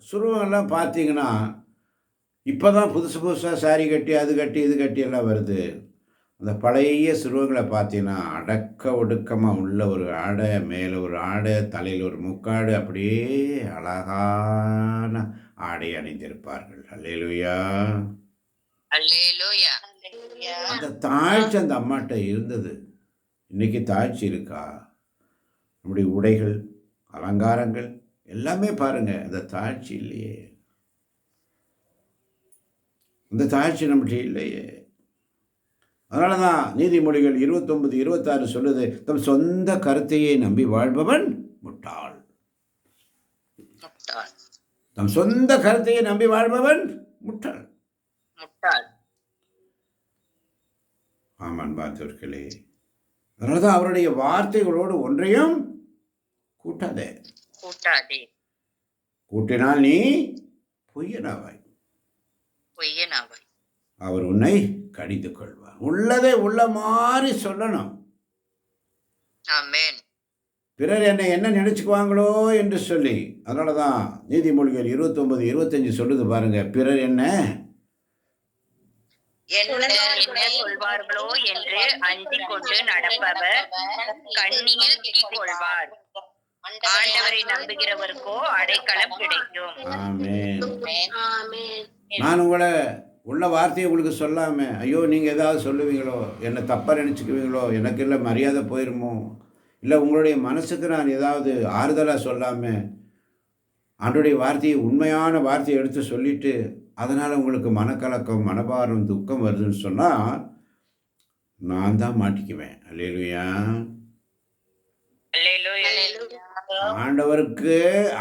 சுருவங்கள்லாம் பார்த்தீங்கன்னா இப்போ தான் புதுசாக சாரி கட்டி அது கட்டி இது கட்டி எல்லாம் வருது. அந்த பழைய சுருவங்களை பார்த்தீங்கன்னா அடக்க ஒடுக்கமாக உள்ள ஒரு ஆடை, மேலே ஒரு ஆடை, தலையில் ஒரு முக்காடு, அப்படியே அழகான ஆடை அணிந்திருப்பார்கள். அல்லேலூயா. அல்லேலூயா. அந்த தாழ்ச்சி அந்த அம்மாட்ட இருந்தது. இன்னைக்கு தாழ்ச்சி இருக்கா? நம்முடைய உடைகள், அலங்காரங்கள் எல்லாமே பாருங்க, அந்த தாழ்ச்சி இல்லையே. அந்த தாழ்ச்சி நம்மகிட்ட இல்லையே. அதனால தான் நீதிமொழிகள் 29:26 சொல்லுது, தம் சொந்த கருத்தையே நம்பி வாழ்பவன் முட்டாள். தம் சொந்த கருத்தையே நம்பி வாழ்பவன் முட்டாள். ஆமான் பார்த்தவர்களே, அதனாலதான் அவருடைய வார்த்தைகளோடு ஒன்றையும் கூட்டாதே. கூட்டினால் நீ பொய்யனாவாய். அவர் உன்னை கடிந்து கொள்வார். உள்ளதை உள்ள மாதிரி சொல்லணும். பிறர் என்னை என்ன நினைச்சுக்குவாங்களோ என்று சொல்லி. அதனாலதான் நீதிமொழிகள் 29:25 சொல்லுது பாருங்க, பிறர் என்ன சொல்வார்களோ என்று அஞ்சிக் கொண்டு நடப்பவர் கண்ணியில் கொள்வார். ஆண்டவரை நம்புகிறவருக்கோ அடைக்கலம் கிடைக்கும். நான் உங்களை உள்ள வார்த்தையை உங்களுக்கு சொல்லாம, ஐயோ நீங்க ஏதாவது சொல்லுவீங்களோ, என்னை தப்பா நினைச்சுக்குவீங்களோ, எனக்கு இல்லை மரியாதை போயிருமோ, இல்லை உங்களுடைய மனசுக்கு நான் ஏதாவது ஆறுதலாக சொல்லாமல் ஆண்டவருடைய வார்த்தையை, உண்மையான வார்த்தையை எடுத்து சொல்லிட்டு அதனால் உங்களுக்கு மனக்கலக்கம், மனபாரம், துக்கம் வருதுன்னு சொன்னால் நான் தான் மாட்டிக்குவேன். அல்லேலூயா.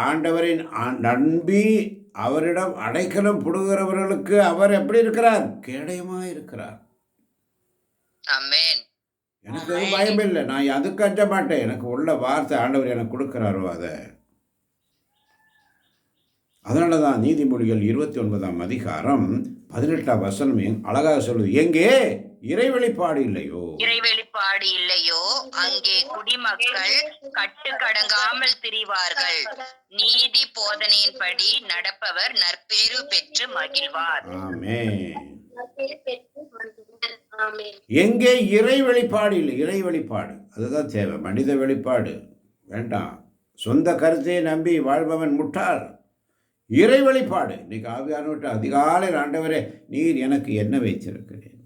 ஆண்டவரின் நம்பி அவரிடம் அடைக்கலம் புடுகிறவர்களுக்கு அவர் எப்படி இருக்கிறார்? கேடயமாக இருக்கிறார். எனக்கு பயம் இல்லை, நான் அதுக்கு அஞ்ச மாட்டேன். எனக்கு உள்ள வார்த்தை ஆண்டவர் எனக்கு கொடுக்கிறாரோ அதை. அதனால தான் நீதிமொழிகள் 29ஆம் அதிகாரம் 18ஆம் வசனம் அழகாக சொல்லுது, எங்கே இறைவெளிப்பாடு இல்லையோ அங்கே குடிமக்கள் கட்டுக்கடங்காமல் திரிவார்கள். நீதி போதனையின்படி நடப்பவர் நற்பேறு பெற்று மகிழ்வார். ஆமென். எங்கே இறை வெளிப்பாடு இல்லை. இறை வெளிப்பாடு அதுதான் தேவை. மனித வெளிப்பாடு வேண்டாம். சொந்த கருத்தை நம்பி வாழ்பவன் முட்டாள். இறை வெளிப்பாடு. இன்னைக்கு ஆவியானவர்கிட்ட அதிகாலையில், ஆண்டவரே நீர் எனக்கு என்ன வைத்திருக்கிறேன்,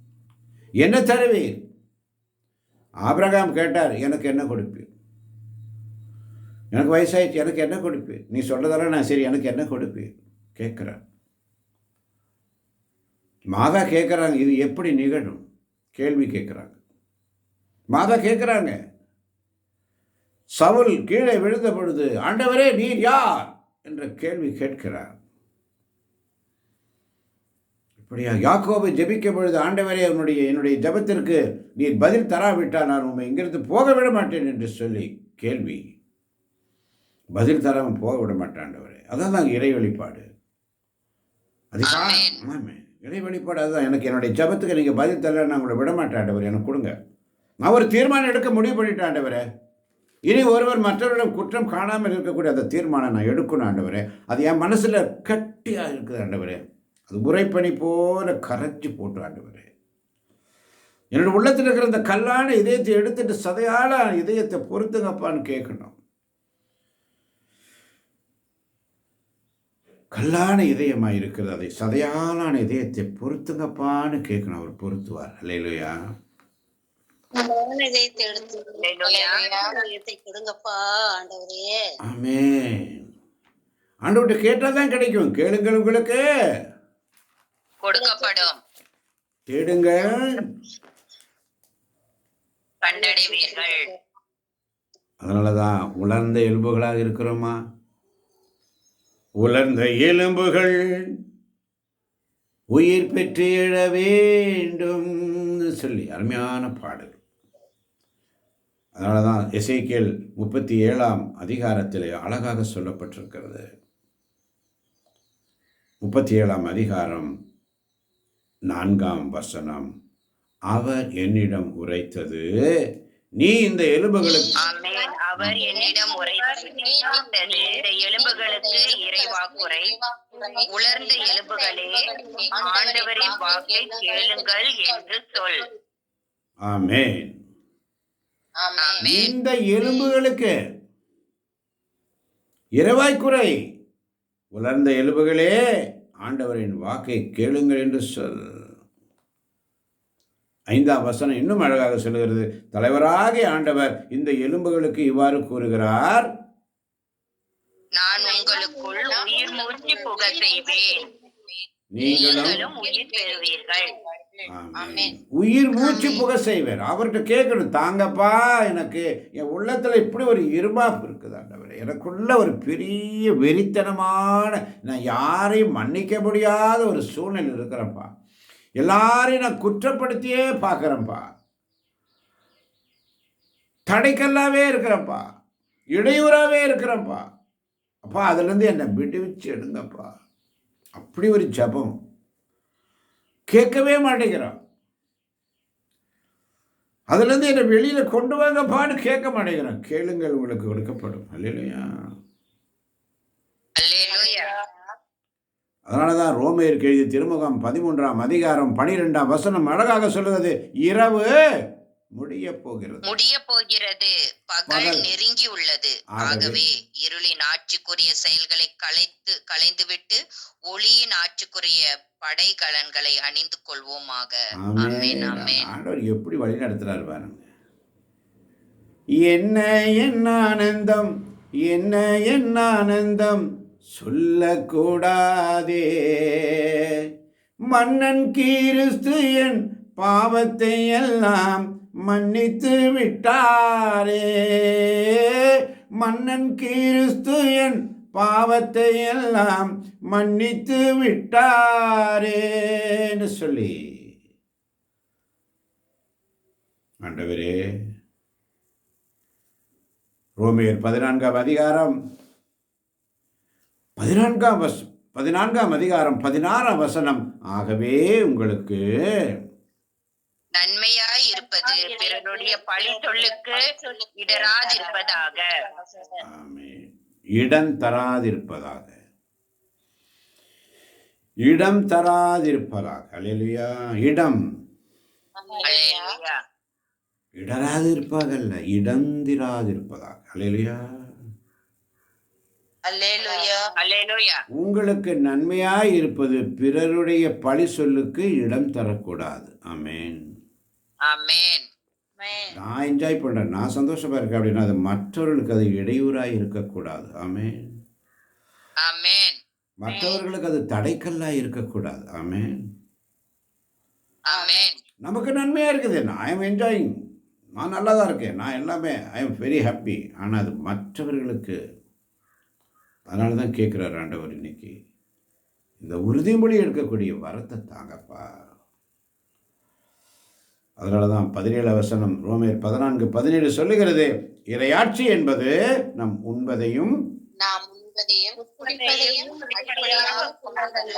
என்ன தருவீர்? ஆபிரகாம் கேட்டார், எனக்கு என்ன கொடுப்பீர்? எனக்கு வயசாயிடுச்சு, எனக்கு என்ன கொடுப்பீர்? நீ சொல்றதெல்லாம் நான் சரி, எனக்கு என்ன கொடுப்பீர் கேட்குறார். மாதா கேட்குறாங்க, இது எப்படி நிகழும்? கேள்வி கேட்குறாங்க. மாதா கேட்குறாங்க. சவுல் கீழே விழுந்த பொழுது, ஆண்டவரே நீர் யார் என்ற கேள்வி கேட்கிறார். இப்படியா யாக்கோபு ஜெபிக்க பொழுது, ஆண்டவரே என்னுடைய ஜெபத்திற்கு நீர் பதில் தராவிட்டால் நான் உண்மை இங்கிருந்து போக விட மாட்டேன் என்று சொல்லி கேள்வி. பதில் தராமல் போக விட மாட்டேன் ஆண்டவரே. அதான் இறை வெளிப்பாடு. அதுக்காக இறை வெளிப்பாடு அதுதான். எனக்கு என்னுடைய ஜெபத்துக்கு நீங்கள் பதில் தரல, நான் உங்களை விட மாட்டேன் ஆண்டவர், எனக்கு கொடுங்க. நான் ஒரு தீர்மானம் எடுக்க முடிவு பண்ணிட்டேன் ஆண்டவரே. இனி ஒருவர் மற்றவரிடம் குற்றம் காணாமல் இருக்கக்கூடிய அந்த தீர்மானம் நான் எடுக்கணும் ஆண்டவரே. அது என் மனசில் கட்டியாக இருக்குது ஆண்டவரே. அது உரைப்பணி போல கரைச்சி போட்டு ஆண்டவரே, என்னோட உள்ளத்தில் இருக்கிற அந்த கல்லான இதயத்தை எடுத்துட்டு சதையால இதயத்தை பொறுத்துங்கப்பான்னு கேட்கணும். கல்லான இதயமாக இருக்கிறது, அதை சதையாலான இதயத்தை பொறுத்துங்கப்பான்னு கேட்கணும். அவர் பொறுத்துவார். அல்லேலூயா. ஆண்டவர்கிட்ட கேட்டாதான் கிடைக்கும். கேளுங்கள் உங்களுக்கு கொடுக்கப்படும், தேடுங்க கண்டடைவீர்கள். அதனாலதான் உலர்ந்த எலும்புகளாக இருக்கிறோமா? உலர்ந்த எலும்புகள் உயிர் பெற்று எழ வேண்டும் சொல்லி அருமையான பாடல். அதனால தான் எசேக்கியேல் 37ஆம் அதிகாரத்தில் அழகாக சொல்லப்பட்டிருக்கிறது. 37ஆம் அதிகாரம் 4ஆம் வசனம், அவர் என்னிடம் உரைத்தது, நீ இந்த எலும்புகளுக்கு, அவர் என்னிடம் உரைத்தது, இந்த எலும்புகளுக்கு இறைவாக்குரை, உலர்ந்த எலும்புகளே ஆண்டவரின் வாக்கை கேளுங்கள் என்று சொல். ஆமென். இந்த எலும்புகளுக்கு இறைவாய்க்குரை, உலர்ந்த எலும்புகளே ஆண்டவரின் வாக்கை கேளுங்கள் என்று சொல். 5ஆம் வசனம் இன்னும் அழகாக சொல்லுகிறது. தலைவராகிய ஆண்டவர் இந்த எலும்புகளுக்கு இவ்வாறு கூறுகிறார், நான் உங்களுக்குள் உயிர் மூச்சு புக செய்வேன், நீங்களும் நீங்களும் உயிர் பெறுவீர்கள். ஆமென். உயிர் மூச்சு புக செய்வார். அவர்கிட்ட கேட்கணும், தாங்கப்பா, எனக்கு என் உள்ளத்துல இப்படி ஒரு இருமாப்பு இருக்குது ஆண்டவரே, எனக்குள்ள ஒரு பெரிய வெறித்தனமான, நான் யாரையும் மன்னிக்க முடியாத ஒரு சூழ்நிலை இருக்கிறேன்ப்பா, எல்லாரையும் நான் குற்றப்படுத்தியே பார்க்குறேன்ப்பா, தடைக்கல்லாவே இருக்கிறேன்ப்பா, இடையூறாவே இருக்கிறேன்ப்பா, அப்பா அதுலேருந்து என்னை விடுவிச்சு எடுங்கப்பா. அப்படி ஒரு ஜபம் கேட்கவே மாட்டேங்கிறான். அதுலேருந்து என்னை வெளியில கொண்டு வாங்கப்பான்னு கேட்க மாட்டேங்கிறான். கேளுங்கள் உங்களுக்கு கொடுக்கப்படும். அல்லேலூயா. அல்லேலூயா. அதனாலதான் ரோமேயருக்கு எழுதிய திருமுகம் 13ஆம் அதிகாரம் 12ஆம் வசனம் அழகாக சொல்லுகிறது, இரவு முடிய போகிறது, பகல் பகல் நெருங்கி உள்ளது. ஆகவே இருளின் ஆட்சிக்குரிய செயல்களை களைந்துவிட்டு ஒளியின் ஆட்சிக்குரிய படைகலன்களை அணிந்து கொள்வோமாக. ஆமென், ஆமென். ஆண்டவர் எப்படி வழி நடத்துறாரு பாருங்க. என்ன ஆனந்தம், என்ன ஆனந்தம் சொல்லக்கூடாதே, மன்னன் கிறிஸ்து என் பாவத்தை எல்லாம் மன்னித்து விட்டாரே, மன்னன் கிறிஸ்து என் பாவத்தை எல்லாம் மன்னித்து விட்டாரேன்னு சொல்லி, ஆண்டவரே, ரோமேயர் 14ஆம் அதிகாரம் 16ஆம் வசனம், ஆகவே உங்களுக்கு நன்மையாய் இருப்பது பிறருடைய பழி சொல்லுக்கு இடராதிருப்பதாக. ஆமென். இடம் தராதிருப்பதாக, இடம் தராதிருப்பதாக. அல்லேலூயா. இடம் அல்லேலூயா. இடராதிருப்பதல்ல, இடந்திராதிருப்பதாக. அல்லேலூயா. அல்லேலூயா. அல்லேலூயா. உங்களுக்கு நன்மையாய் இருப்பது பிறருடைய பழி சொல்லுக்கு இடம் தரக்கூடாது. ஆமென். ஆமென். நான் என்ஜாய் பண்றேன், நான் சந்தோஷமா இருக்கேன் அப்படின்னா அது மற்றவர்களுக்கு அது இடையூறாய் இருக்கக்கூடாது. ஆமென். ஆமென். மற்றவர்களுக்கு அது தடைக்கல்லாய் இருக்கக்கூடாது. ஆமென். ஆமென். நமக்கு நன்மையா இருக்குது, ஐ எம் என்ஜாயிங், நான் நல்லா தான் இருக்கேன், நான் எல்லாமே ஐ எம் வெரி ஹாப்பி. ஆனால் அது மற்றவர்களுக்கு, அதனால தான் கேட்குறாரு ஆண்டவர் இன்னைக்கு, இந்த உறுதிமொழி எடுக்கக்கூடிய வரத்தை தாங்கப்பா. அதனால தான் 17 வசனம் ரோமேயர் 14:17 சொல்லுகிறது, இறையாட்சி என்பது நாம் உண்பதையும் குடிப்பதையும் அடிப்படையாக கொண்டதல்ல,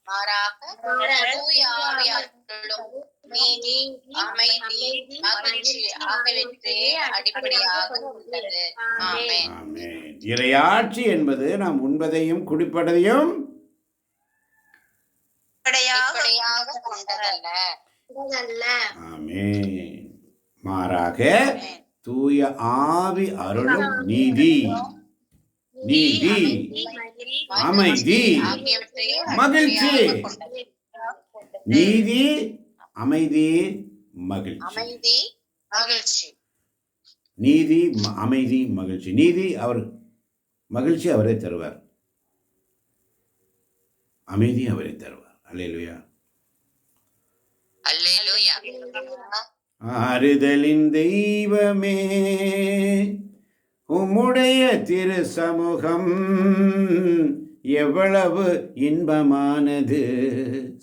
மாறாக தூய ஆவியானவர்களும் நீதி, அமைதி, மகிழ்ச்சி ஆகியவற்றையே அடிப்படையாக கொண்டது. ஆமென். ஆமென். இறையாட்சி என்பது நாம் உண்பதையும் குடிப்பதையும் அடிப்படையாக கொண்டதல்ல. ஆமென், மாறாக தூய ஆவி அருளும் நீதி, நீதி, அமைதி, மகிழ்ச்சி. நீதி, அமைதி, மகிழ்ச்சி. அமைதி, மகிழ்ச்சி. நீதி, அமைதி, மகிழ்ச்சி. நீதி அவர், மகிழ்ச்சி அவரே தருவார், அமைதி அவரே தருவார். அல்லேலூயா. அல்லேலூயா. ஆறுதலின் தெய்வமே, உம்முடைய திரு சமூகம் எவ்வளவு இன்பமானது.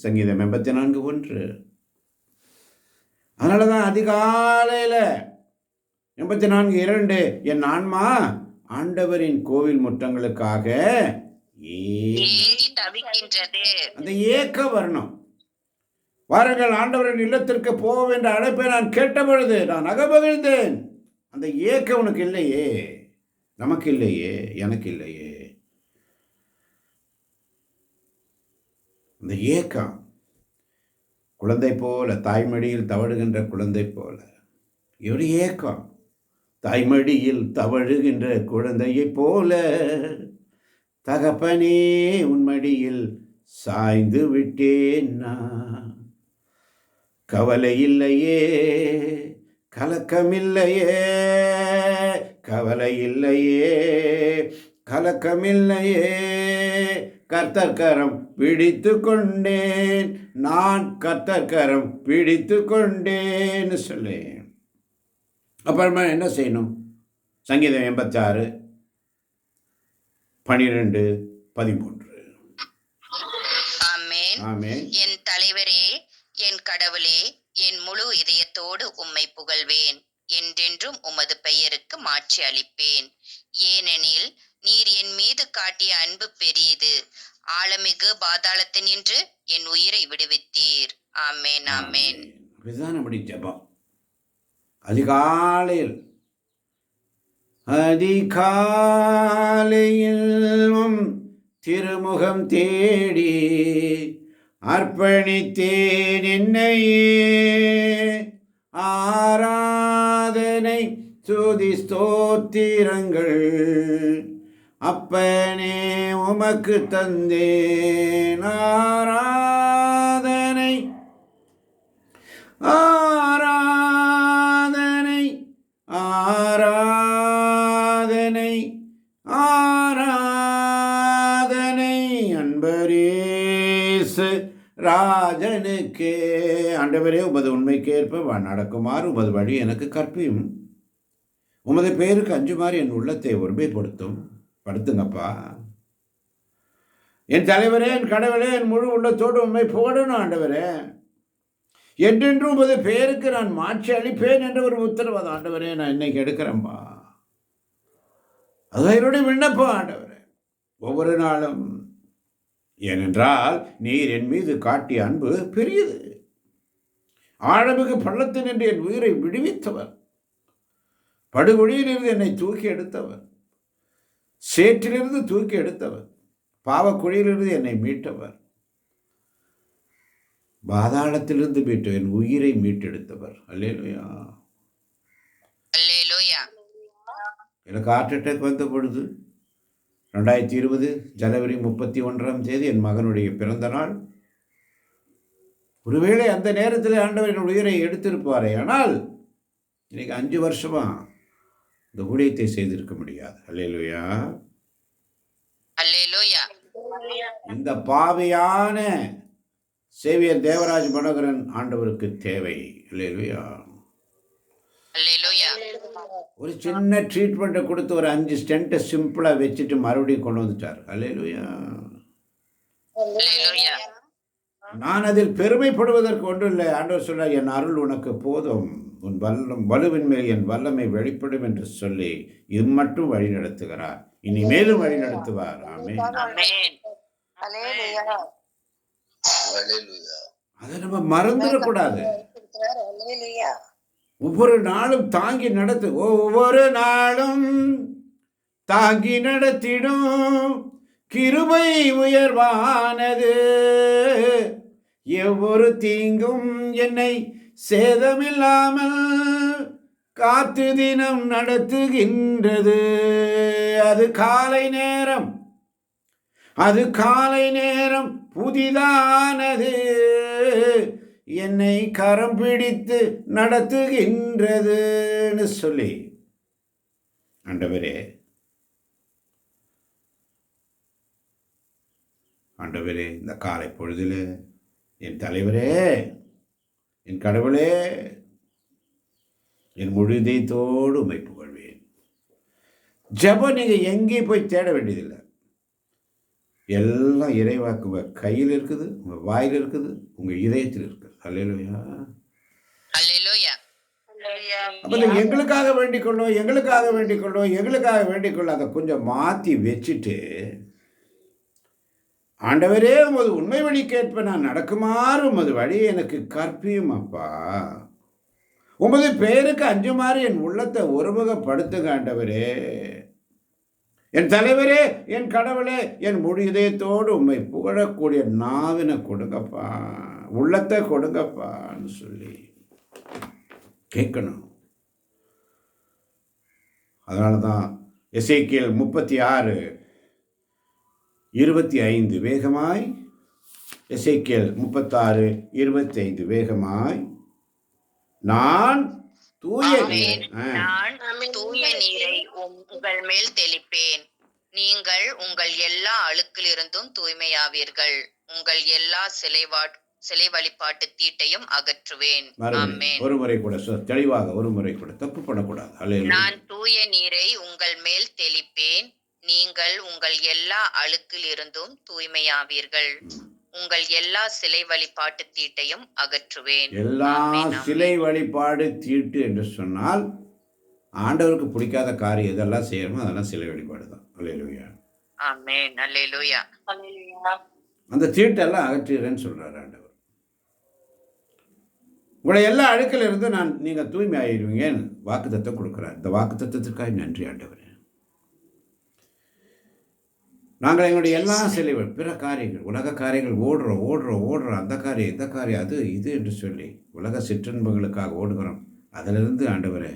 சங்கீதம் 84:1. அதனால தான் அதிகாலையில் 84:2, என் ஆன்மா ஆண்டவரின் கோவில் முற்றங்களுக்காக ஏங்கி தவிக்கின்றது. அந்த ஏக்கம் வரணும். வாருங்கள் ஆண்டவரின் இல்லத்திற்கு போவோம் என்ற அழைப்பை நான் கேட்ட பொழுது நான் அகமகிழ்ந்தேன். அந்த ஏக்கம் உனக்கு இல்லையே, நமக்கு இல்லையே, எனக்கு இல்லையே. அந்த ஏக்கம், குழந்தை போல, தாய்மடியில் தவழுகின்ற குழந்தை போல ஒரு ஏக்கம், தாய்மடியில் தவழுகின்ற குழந்தையை போல தகப்பனே உன்மடியில் சாய்ந்து விட்டேன் நான். கவலை இல்லையே, கலக்கமில்லையே, கவலை இல்லையே, கலக்கமில்லையே, கர்த்தர் கரம் பிடித்து கொண்டேன், நான் கர்த்தர் கரம் பிடித்து கொண்டேன்னு சொல்லு. அப்புறமா என்ன செய்யணும்? சங்கீதம் 86 12 13. ஆமென். ஆமென். என் தலைவரே, என் கடவுளே, என் முழு இதயத்தோடு உம்மை புகழ்வேன். என்றென்றும் உமது பெயருக்கு மாட்சி அளிப்பேன். ஏனெனில் நீர் என் மீது காட்டிய அன்பு பெரியது. ஆழமிகு பாதாளத்தினின்று என் உயிரை விடுவித்தீர். ஆமென். ஆமென். இதுதான் நம்முடைய ஜெபம். அதிகாலையில் திருமுகம் தேடி அர்ப்பணித்தேன் என்னையே. ஆராதனை துதி ஸ்தோத்திரங்கள் அப்பனே உமக்கு தந்தேன். ஆராதனை ஆராதனை ஆராதனை ஆராதனை அன்பரேசு ராஜனுக்கே. ஆண்டவரே, உமது உண்மைக்கேற்ப நடக்குமாறு உமது வழி எனக்கு கற்பியும். உமது பேருக்கு அஞ்சுமாறு என் உள்ளத்தை ஒருமைப்படுத்தும். படுத்துங்கப்பா. என் தலைவரே, என் கடவுளே, என் முழு உள்ளத்தோடு உண்மை புகழணும். ஆண்டவரே, என்றென்றும் உமது பேருக்கு நான் மாட்சி அளிப்பேன் என்ற ஒரு உத்தரவாதம். ஆண்டவரே, நான் இன்னைக்கு எடுக்கிறேன்பா. அது என்னுடைய விண்ணப்பம். ஆண்டவரே, ஒவ்வொரு நாளும். ஏனென்றால் நீர் என் மீது காட்டிய அன்பு பெரியது. ஆழமிகு பள்ளத்தினின்று என் உயிரை விடுவித்தவர். படுகொழியிலிருந்து என்னை தூக்கி எடுத்தவர். சேற்றிலிருந்து தூக்கி எடுத்தவர். பாவக்குழியிலிருந்து என்னை மீட்டவர். பாதாளத்திலிருந்து மீட்டு என் உயிரை மீட்டெடுத்தவர். அல்லேலூயா, அல்லேலூயா. எனக்கு ஹார்ட் அட்டாக் வந்த பொழுது 2020 ஜனவரி 31 என் மகனுடைய பிறந்த நாள். ஒருவேளை அந்த நேரத்தில் ஆண்டவர் என் உயிரை எடுத்திருப்பாரே, ஆனால் இன்னைக்கு 5 வருஷமா இந்த ஊழியத்தை செய்திருக்க முடியாது. அல்லேலூயா, அல்லேலூயா. இந்த பாவியான சேவியர் தேவராஜ் மனோகரன் ஆண்டவருக்கு தேவை. அல்லேலூயா, அல்லேலூயா. ஒரு சின்ன ட்ரீட்மெண்ட்டை கொடுத்து ஒரு 5 ஸ்டென்ட்டை சிம்பிளாக வச்சுட்டு மறுபடியும் கொண்டு வந்துட்டார். அல்லேலூயா. அல்லேலூயா. நான் அதில் பெருமைப்படுவதற்கு ஒன்றும் இல்லை. ஆண்டவர் சொல்றார், என் அருள் உனக்கு போதும், உன் வலுவின் மேல் என் வல்லமை வெளிப்படும் என்று சொல்லி இது மட்டும் வழி நடத்துகிறார். இனி மேலும் வழி நடத்துவார். ஆமென். ஆமென். அல்லேலூயா. அதை நம்ம மறந்துடக்கூடாது. அல்லேலூயா. ஒவ்வொரு நாளும் தாங்கி நடத்து. ஒவ்வொரு நாளும் தாங்கி நடத்திடும் கிருபை உயர்வானது. எவ்வொரு தீங்கும் என்னை சேதமில்லாமல் காத்து தினம் நடத்துகின்றது. அது காலை நேரம், அது காலை நேரம் புதிதானது. என்னை கரம் பிடித்து நடத்துகின்றதுன்னு சொல்லி, ஆண்டவரே, ஆண்டவரே, இந்த காலை பொழுதில் என் தலைவரே, என் கடவுளே, என் முழு இதயத்தோடு உம்மை புகழ்வேன். ஜெபம் நீங்கள் எங்கேயும் போய் தேட வேண்டியதில்லை. எல்லாம் இறைவாக்கு உங்கள் கையில் இருக்குது, உங்கள் வாயில் இருக்குது, உங்கள் இதயத்தில் இருக்குது. அல்லேலூயா, அல்லேலூயா. அப்போ எங்களுக்காக வேண்டிக் கொள்ளும், எங்களுக்காக வேண்டிக் கொள்ளும், எங்களுக்காக வேண்டிக் கொள்ளும். அதை கொஞ்சம் மாற்றி வச்சுட்டு, ஆண்டவரே, உமது உண்மை வழி கேட்ப நான் நடக்குமாறு உமது வழி எனக்கு கற்பியும் அப்பா. உமது பெயருக்கு அஞ்சுமாறு என் உள்ளத்தை ஒருமுகப்படுத்துங்க ஆண்டவரே. என் தலைவரே, என் கடவுளே, என் முழு இதயத்தோடு உம்மை புகழக்கூடிய நாவினை கொடுங்கப்பா, உள்ளத்தை கொடுங்கப்பான்னு சொல்லி கேட்கணும். அதனால தான் எசேக்கியேல் 36:25 வேகமாய். எசேக்கியேல் 36:25 வேகமாய். நான் தூய ஆமென். நீரை நான் ஆமென். தூய நீரை உங்கள் மேல் தெளிப்பேன். நீங்கள் உங்கள் எல்லா அழுக்கிலிருந்தும் தூய்மையாவீர்கள். உங்கள் எல்லா சிலை வழிபாட்டு தீட்டையும் அகற்றுவேன். மறுபடியும் ஆமென். ஒரு முறை கூட தெளிவாக ஒரு முறை கூட தப்பு பண்ணக்கூடாது. அல்லேலூயா. நான் தூய நீரை உங்கள் மேல் தெளிப்பேன். நீங்கள் உங்கள் எல்லா அழுக்கிலிருந்தும் தூய்மையாவீர்கள். உங்கள் எல்லா சிலை வழிபாட்டு தீட்டையும் அகற்றுவேன். எல்லா ஆமென், ஆமென். சிலை வழிபாடு தீட்டு என்று சொன்னால் ஆண்டவருக்கு பிடிக்காத காரியம் எதெல்லாம் செய்யணுமோ அதெல்லாம் சிலை வழிபாடு தான். அல்லேலூயா. ஆமென். அல்லேலூயா. அந்த தீட்டெல்லாம் அகற்றுகிறேன்னு சொல்றாரு ஆண்டவர். உங்களை எல்லா அழுக்கில் இருந்து நீங்க தூய்மை ஆயிடுவீங்கன்னு வாக்குத்தத்தம் கொடுக்கிறார். இந்த வாக்குத்தத்தத்திற்காக நன்றி ஆண்டவரே. நாங்கள் எங்களுடைய எல்லா சிலை பிற காரியங்கள் உலக காரியங்கள் ஓடுறோம் அந்த காரியம் இந்த காரியம் அது இது என்று சொல்லி உலக சிற்றின்பங்களுக்காக ஓடுகிறோம். அதிலிருந்து ஆண்டவரே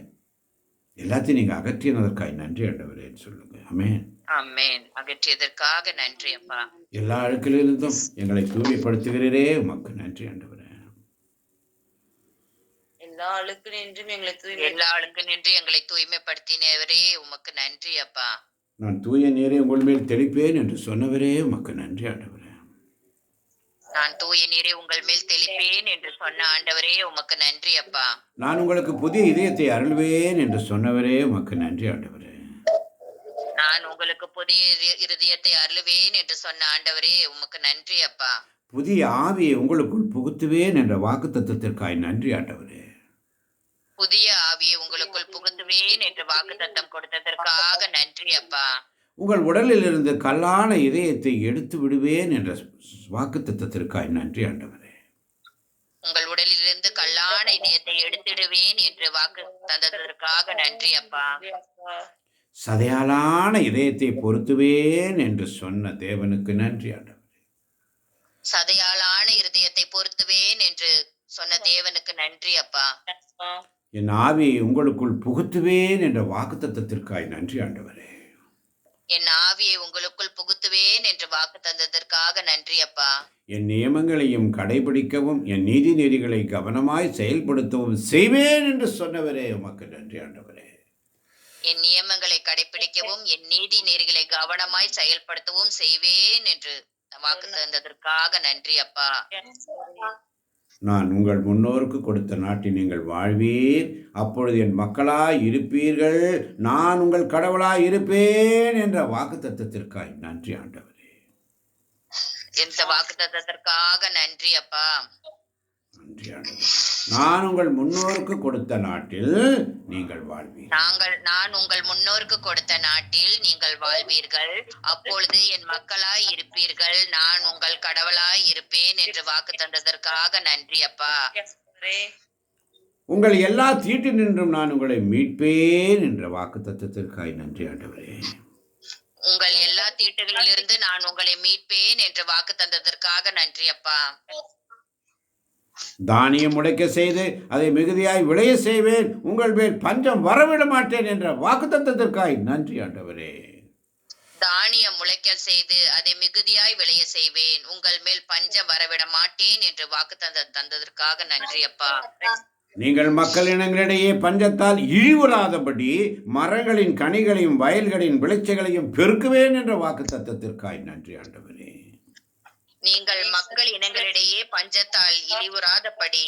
எல்லாத்தையும் நீங்க அகற்றினதற்காக நன்றி ஆண்டவரேன்னு சொல்லுங்க. ஆமென். ஆமென். அகற்றியதற்காக நன்றி அப்பா. எல்லா அழுக்கிலிருந்தும் எங்களை தூய்மைப்படுத்துகிறீரே உமக்கு நன்றி ஆண்டவரே. எல்லா அழுக்கு நின்றும் எல்லா அழுக்கு நின்று எங்களை தூய்மைப்படுத்தினவரே உமக்கு நன்றி அப்பா. நான் தூய நீரை உங்கள் மேல் தெளிப்பேன் என்று சொன்னவரே உமக்கு நன்றி ஆண்டவரே. நான் தூய நீரை உங்கள் மேல் தெளிப்பேன் என்று சொன்ன ஆண்டவரே உமக்கு நன்றி அப்பா. நான் உங்களுக்கு புதிய இதயத்தை அருள்வேன் என்று சொன்னவரே உமக்கு நன்றி ஆண்டவரே. நான் உங்களுக்கு புதிய இருதயத்தை அருளுவேன் என்று சொன்ன ஆண்டவரே உமக்கு நன்றி அப்பா. புதிய ஆவியை உங்களுக்குள் புகுத்துவேன் என்ற வாக்குத்தத்தத்திற்காய் நன்றி ஆண்டவரே. புதிய ஆவியை உங்களுக்குள் புகுத்துவேன் என்று வாக்குத்தத்தம் கொடுத்ததற்காக நன்றி அப்பா. உங்கள் உடலில் இருந்து கல்லான இதயத்தை எடுத்து விடுவேன் என்ற வாக்குத்தத்தத்திற்காய் நன்றி ஆண்டவரே. உங்கள் உடலிலிருந்து கல்லான இதயத்தை எடுத்திடுவேன் என்று வாக்கு தந்ததற்காக நன்றி அப்பா. சதையாலான இதயத்தை பொருத்துவேன் என்று சொன்ன தேவனுக்கு நன்றி ஆண்டவரே. சதையாலான இருதயத்தை பொருத்துவேன் என்று சொன்ன தேவனுக்கு நன்றி அப்பா. என் ஆவியை உங்களுக்குள் புகுத்துவேன் என்ற வாக்குத்தத்தத்திற்காய் நன்றி ஆண்டவரே. என் ஆவியை உங்களுக்குள் புகுத்துவேன் என்று வாக்கு தந்ததற்காக நன்றி அப்பா. என் நியமங்களையும் கடைபிடிக்கவும் என் நீதி நெறிகளை கவனமாய் செயல்படுத்தவும் செய்வேன் என்று சொன்னவரே உமக்கு நன்றி ஆண்டவரே. என் நியமங்களை கடைபிடிக்கவும் என் நீதி நெறிகளை கவனமாய் செயல்படுத்தவும் செய்வேன் என்று வாக்கு தந்ததற்காக நன்றி அப்பா. நான் உங்கள் முன்னோருக்கு கொடுத்த நாட்டில் நீங்கள் வாழ்வீர், அப்பொழுது என் மக்களாய் இருப்பீர்கள், நான் உங்கள் கடவுளாய் இருப்பேன் என்ற வாக்குத்தத்தத்திற்காய் நன்றி ஆண்டவரே. இந்த வாக்கு தந்ததற்காக நன்றி அப்பா. நன்றி ஆண்டவரே. நான் உங்கள் முன்னோருக்கு கொடுத்த நாட்டில் நீங்கள் வாழ்வீர். நான் உங்கள் முன்னோருக்கு கொடுத்த நாட்டில் நீங்கள் வாழ்வீர்கள், அப்பொழுது என் மக்களாய் இருப்பீர்கள், நான் உங்கள் கடவுளாய் இருப்பேன் என்று வாக்கு தந்ததற்காக நன்றி அப்பா. உங்கள் எல்லா தீட்டு நின்றும் நான் உங்களை மீட்பேன் என்ற வாக்குத்தத்தத்திற்காய் நன்றி ஆண்டவரே. உங்கள் எல்லா தீட்டுகளிலிருந்து நான் உங்களை மீட்பேன் என்று வாக்கு தந்ததற்காக நன்றி அப்பா. தானியம் முளைக்க செய்து அதை மிகுதியாய் விளைய செய்வேன், உங்கள் மேல் பஞ்சம் வரவிட மாட்டேன் என்ற வாக்குத்தத்தத்திற்காய் நன்றி ஆண்டவரே. தானியம் முளைக்க செய்து அதை மிகுதியாய் விளைய செய்வேன், உங்கள் மேல் பஞ்சம் வரவிட மாட்டேன் என்று வாக்கு தந்ததற்காக நன்றி அப்பா. நீங்கள் மக்கள் இனங்களிடையே பஞ்சத்தால் இழிவுறாதபடி மரங்களின் கனிகளையும் வயல்களின் விளைச்சல்களையும் பெருக்குவேன் என்ற வாக்குத்தத்தத்திற்காய் நன்றி ஆண்டவரே. நீங்கள் மக்கள் இனங்களிடையே பஞ்சத்தால் இழிவுறாதபடி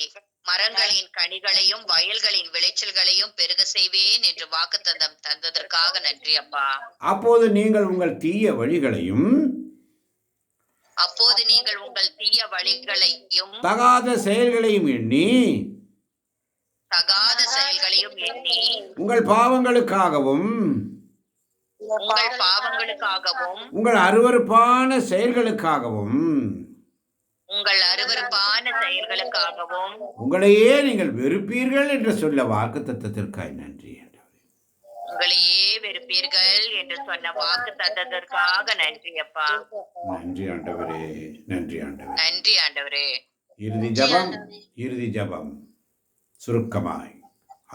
மரங்களின் கனிகளையும் வயல்களின் விளைச்சல்களையும் பெருக செய்வேன் என்று வாக்கு தந்ததற்காக நன்றி அப்பா. அப்போது நீங்கள் உங்கள் தீய வழிகளையும் தகாத செயல்களையும் எண்ணி உங்கள் பாவங்களுக்காகவும் உங்கள் அருவருப்பான செயல்களுக்காகவும் உங்களையே நீங்கள் வெறுப்பீர்கள் என்று சொல்ல வாக்குத்தத்தத்திற்காய் நன்றி. உங்களையே வெறுப்பீர்கள் என்று சொன்ன வாக்கு தந்ததற்காக நன்றி அப்பா. நன்றி ஆண்டவரே. நன்றி ஆண்டவரே. நன்றி ஆண்டவரே. இறுதி ஜெபம் சுருக்கமாய்.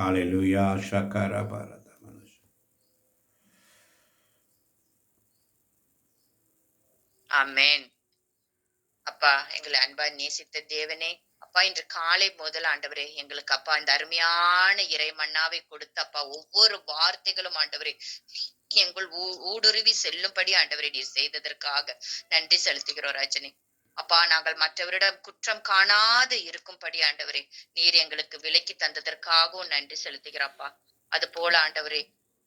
ஹல்லேலூயா. ஷக்கர பரத மனுஷ. ஆமென். அப்பா, எங்களை அன்பா நேசித்த தேவனே, அப்பா இன்று காலை முதல் ஆண்டவரே எங்களுக்கு அப்பா இந்த அருமையான இறை மன்னாவை கொடுத்த அப்பா ஒவ்வொரு வார்த்தைகளும் ஆண்டவரே எங்கள் ஊடுருவி செல்லும்படி ஆண்டவரே நீர் செய்ததற்காக நன்றி செலுத்துகிறோம் ராஜனே. அப்பா நாங்கள் மற்றவரிடம் குற்றம் காணாது இருக்கும்படி ஆண்டவரே நீர் எங்களுக்கு விலக்கி தந்ததற்காகவும் நன்றி செலுத்துகிறப்பா. அது போல ஆண்டவரே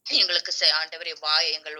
எங்களுக்கு ஆண்டவரே எங்கள்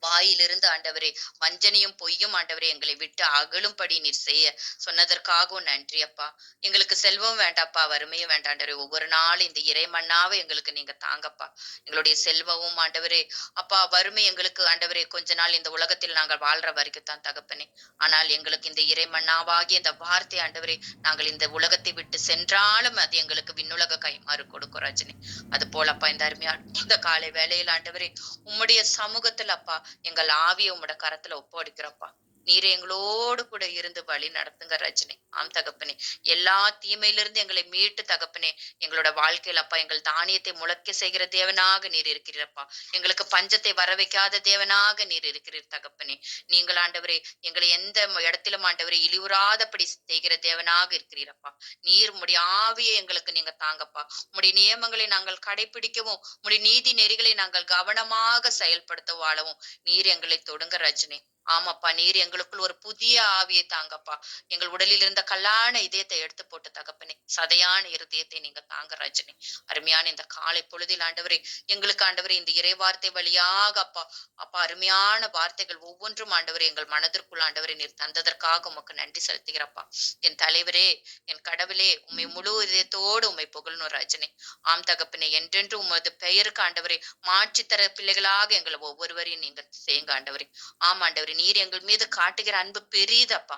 வாயிலிருந்து ஆண்டவரே வஞ்சனையும் பொய்யும் ஆண்டவரே எங்களை விட்டு அகலும்படி நீர் செய்ய சொன்னதற்காகவும் நன்றி அப்பா. எங்களுக்கு செல்வம் வேண்டாப்பா, வறுமையும் வேண்டாண்டவரே. ஒவ்வொரு நாளும் இந்த இறை மண்ணாவை எங்களுக்கு நீங்க தாங்கப்பா. எங்களுடைய செல்வமும் ஆண்டவரே அப்பா வறுமை எங்களுக்கு ஆண்டவரே கொஞ்ச நாள் இந்த உலகத்தில் நாங்கள் வாழ்ற வரைக்கும் தான் தகப்பனே. ஆனால் எங்களுக்கு இந்த இறை மண்ணாவாகிய இந்த வார்த்தை ஆண்டவரே நாங்கள் இந்த உலகத்தை விட்டு சென்றாலும் அது எங்களுக்கு விண்ணுலக கைமாறு கொடுக்கும் ராஜனே. அது போலப்பா இந்த அருமையான இந்த காலை வேளையில் ஆண்டவரே உம்முடைய சமூகத்தில் அப்பா எங்கள் ஆவியை உம்மோட கரத்துல ஒப்படைக்கிறப்பா. நீர் எங்களோடு கூட இருந்து வழி நடத்துங்க ரஜினி. ஆம் தகப்பனே, எல்லா தீமையிலிருந்து எங்களை மீட்டு தகப்பனே எங்களோட வாழ்க்கையில் அப்பா எங்கள் தானியத்தை முளைக்க செய்கிற தேவனாக நீர் இருக்கிறப்பா. எங்களுக்கு பஞ்சத்தை வர வைக்காத தேவனாக நீர் இருக்கிறீர் தகப்பனே. நீங்கள் ஆண்டவரே எங்களை எந்த இடத்திலும் ஆண்டவரே இழிவுறாதபடி செய்கிற தேவனாக இருக்கிறீரப்பா. நீர் உம்முடைய ஆவியை எங்களுக்கு நீங்க தாங்கப்பா. உம்முடைய நியமங்களை நாங்கள் கடைபிடிக்கவும் உம்முடைய நீதி நெறிகளை நாங்கள் கவனமாக செயல்படுத்த வாழவும் நீர் எங்களை தொடுங்க ரஜினி. ஆமாப்பா, நீர் எங்களுக்குள் ஒரு புதிய ஆவியை தாங்கப்பா. எங்கள் உடலில் இருந்த கல்லான இதயத்தை எடுத்து போட்டு தகப்பனே சதையான இருதயத்தை நீங்க தாங்க ரஜினி. அருமையான இந்த காலை பொழுதில் ஆண்டவரே எங்களுக்கு ஆண்டவரே இந்த இறை வார்த்தை வழியாக அப்பா அருமையான வார்த்தைகள் ஒவ்வொன்றும் ஆண்டவரே எங்கள் மனதிற்குள் ஆண்டவரே நீர் தந்ததற்காக உமக்கு நன்றி செலுத்துகிறப்பா. என் தலைவரே, என் கடவுளே, உம்மை முழு இதயத்தோடு உம்மை புகழணும் ரஜினி. ஆம் தகப்பனே, என்றென்று உமது பெயருக்கு ஆண்டவரே மாற்றி தர பிள்ளைகளாக எங்களை ஒவ்வொருவரையும் நீங்க செய்யுங்க ஆண்டவரே. ஆம் ஆண்டவரே, நீர் எங்கள் மீது காட்டுகிற அன்பு பெரியதப்பா.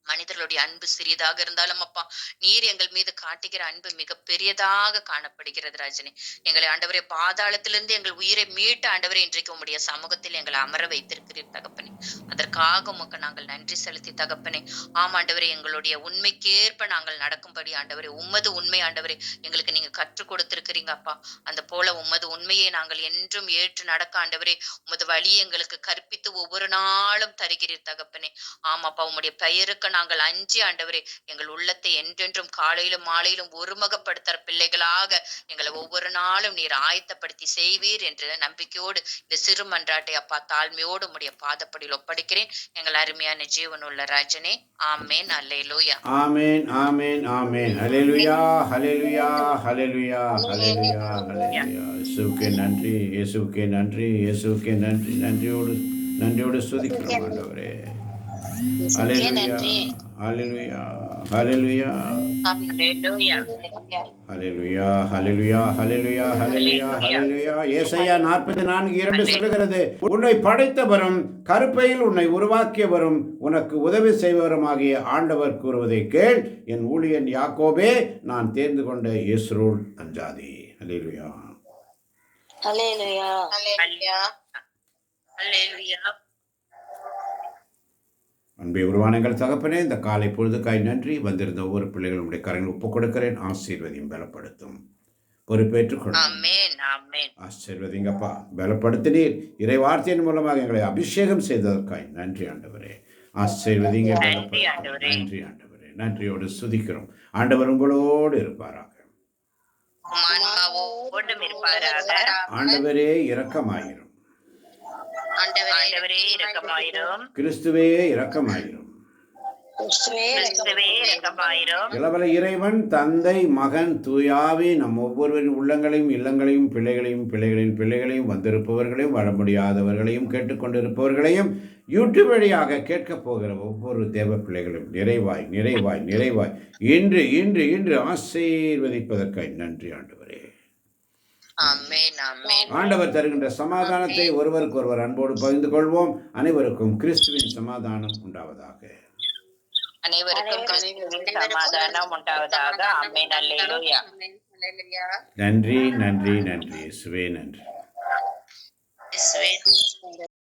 மனிதர்களுடைய அன்பு சிறியதாக இருந்தாலும் அப்பா நீர் எங்கள் மீது காட்டுகிற அன்பு மிக பெரியதாக காணப்படுகிறது ராஜனே. எங்களை ஆண்டவரே பாதாளத்திலிருந்து எங்கள் உயிரை மீட்டு ஆண்டவரே இன்றைக்கு உம்முடைய சமூகத்தில் எங்களை அமர வைத்திருக்கிறீர் தகப்பனே. அதற்காக உமக்கு நாங்கள் நன்றி செலுத்தி தகப்பனே. ஆம் ஆண்டவரே, எங்களுடைய உண்மைக்கேற்ப நாங்கள் நடக்கும்படி ஆண்டவரே உம்மது உண்மை ஆண்டவரே எங்களுக்கு நீங்க கற்றுக் கொடுத்திருக்கிறீங்க அப்பா. அந்த போல உம்மது உண்மையை நாங்கள் என்றும் ஏற்று நடக்க ஆண்டவரே உமது வழியை எங்களுக்கு கற்பித்து ஒவ்வொரு நாளும் தருகிறீர் தகப்பனே. ஆமாப்பா, உம்முடைய பெயருக்கு நாங்கள் அஞ்சி ஆண்டவரே எங்கள் உள்ளத்தை என்றென்றும் காலையிலும் மாலையிலும் ஒருமுகப்படுத்துற பிள்ளைகளாக எங்களை ஒவ்வொரு நாளும் நீர் ஆயத்தப்படுத்தி செய்வீர் என்ற நம்பிக்கையோடு இந்த சிறு மன்றாட்டை அப்பா தாழ்மையோடு உம்முடைய பாதப்படியில் ஒப்படைக்கிறேன் எங்கள் அருமையான ஜீவனுள்ள ராஜனே. ஆமேன். அல்லேலூயா. ஆமேன், ஆமேன், ஆமேன். ஹல்லேலூயா, ஹல்லேலூயா, ஹல்லேலூயா, ஹல்லேலூயா, ஹல்லேலூயா. இயேசுவுக்கே நன்றி, இயேசுவுக்கே நன்றி, இயேசுவுக்கே நன்றி. நன்றியோடு ஸ்துதிக்கிறோம் ஆண்டவரே. ஹல்லேலூயா, ஹல்லேலூயா, ஹல்லேலூயா, ஹல்லேலூயா, ஹல்லேலூயா, ஹல்லேலூயா, ஹல்லேலூயா, ஹல்லேலூயா. ஏசாயா 44:2 சொல்லுகிறது, உன்னை படைத்தவரும் கருப்பையில் உன்னை உருவாக்கியவரும் உனக்கு உதவி செய்பவருமாகிய ஆண்டவர் கூறுவதை கேள். என் ஊழியன் யாக்கோபே, நான் தேர்ந்து கொண்ட இஸ்ரவேல் அஞ்சாதே. ஹல்லேலூயா, ஹல்லேலூயா, அல்லேலூயா, அல்லேலூயா. அன்பே உருவான எங்கள் தகப்பனே, இந்த காலை பொழுதுக்காய் நன்றி. வந்திருந்த ஒவ்வொரு பிள்ளைகளுடைய கரங்களை ஒப்புக் கொடுக்கிறேன். ஆசீர்வதியும், பலப்படுத்தும், பொறுப்பேற்றுக் ஆசீர்வதிங்கப்பா. பலப்படுத்தினீர். இறை வார்த்தையின் மூலமாக எங்களை அபிஷேகம் செய்ததற்காய் நன்றி ஆண்டவரே. ஆசீர்வதிங்க, நன்றி ஆண்டவரே. நன்றியோடு சுதிக்கிறோம். ஆண்டவர் உங்களோடு இருப்பாராக. ஆண்டவரே இரக்கமாயிரும். ஆண்டவரே இரக்கமாயிரும். கிறிஸ்துவே இரக்கமாயிரும். இளவல இறைவன் தந்தை மகன் தூயாவி நம் ஒவ்வொருவரின் உள்ளங்களையும் இல்லங்களையும் பிள்ளைகளையும் பிள்ளைகளின் பிள்ளைகளையும் வந்திருப்பவர்களையும் வர முடியாதவர்களையும் கேட்டுக்கொண்டிருப்பவர்களையும் யூடியூப் வழியாக கேட்கப் போகிற ஒவ்வொரு தேவ பிள்ளைகளும் நிறைவாய் நிறைவாய் நிறைவாய் இன்று இன்று இன்று ஆசீர்வதிப்பதற்காய் நன்றி ஆண்டவரே. ஆண்டவர் தருகின்ற சமாதானத்தை ஒருவருக்கு ஒருவர் அன்போடு பகிர்ந்து கொள்வோம். அனைவருக்கும் கிறிஸ்துவின் சமாதானம் உண்டாவதாக. சமாதானம் உண்டாவதாக. ஆமென். அல்லேலூயா. நன்றி நன்றி நன்றி. இயேசுவே நன்றி.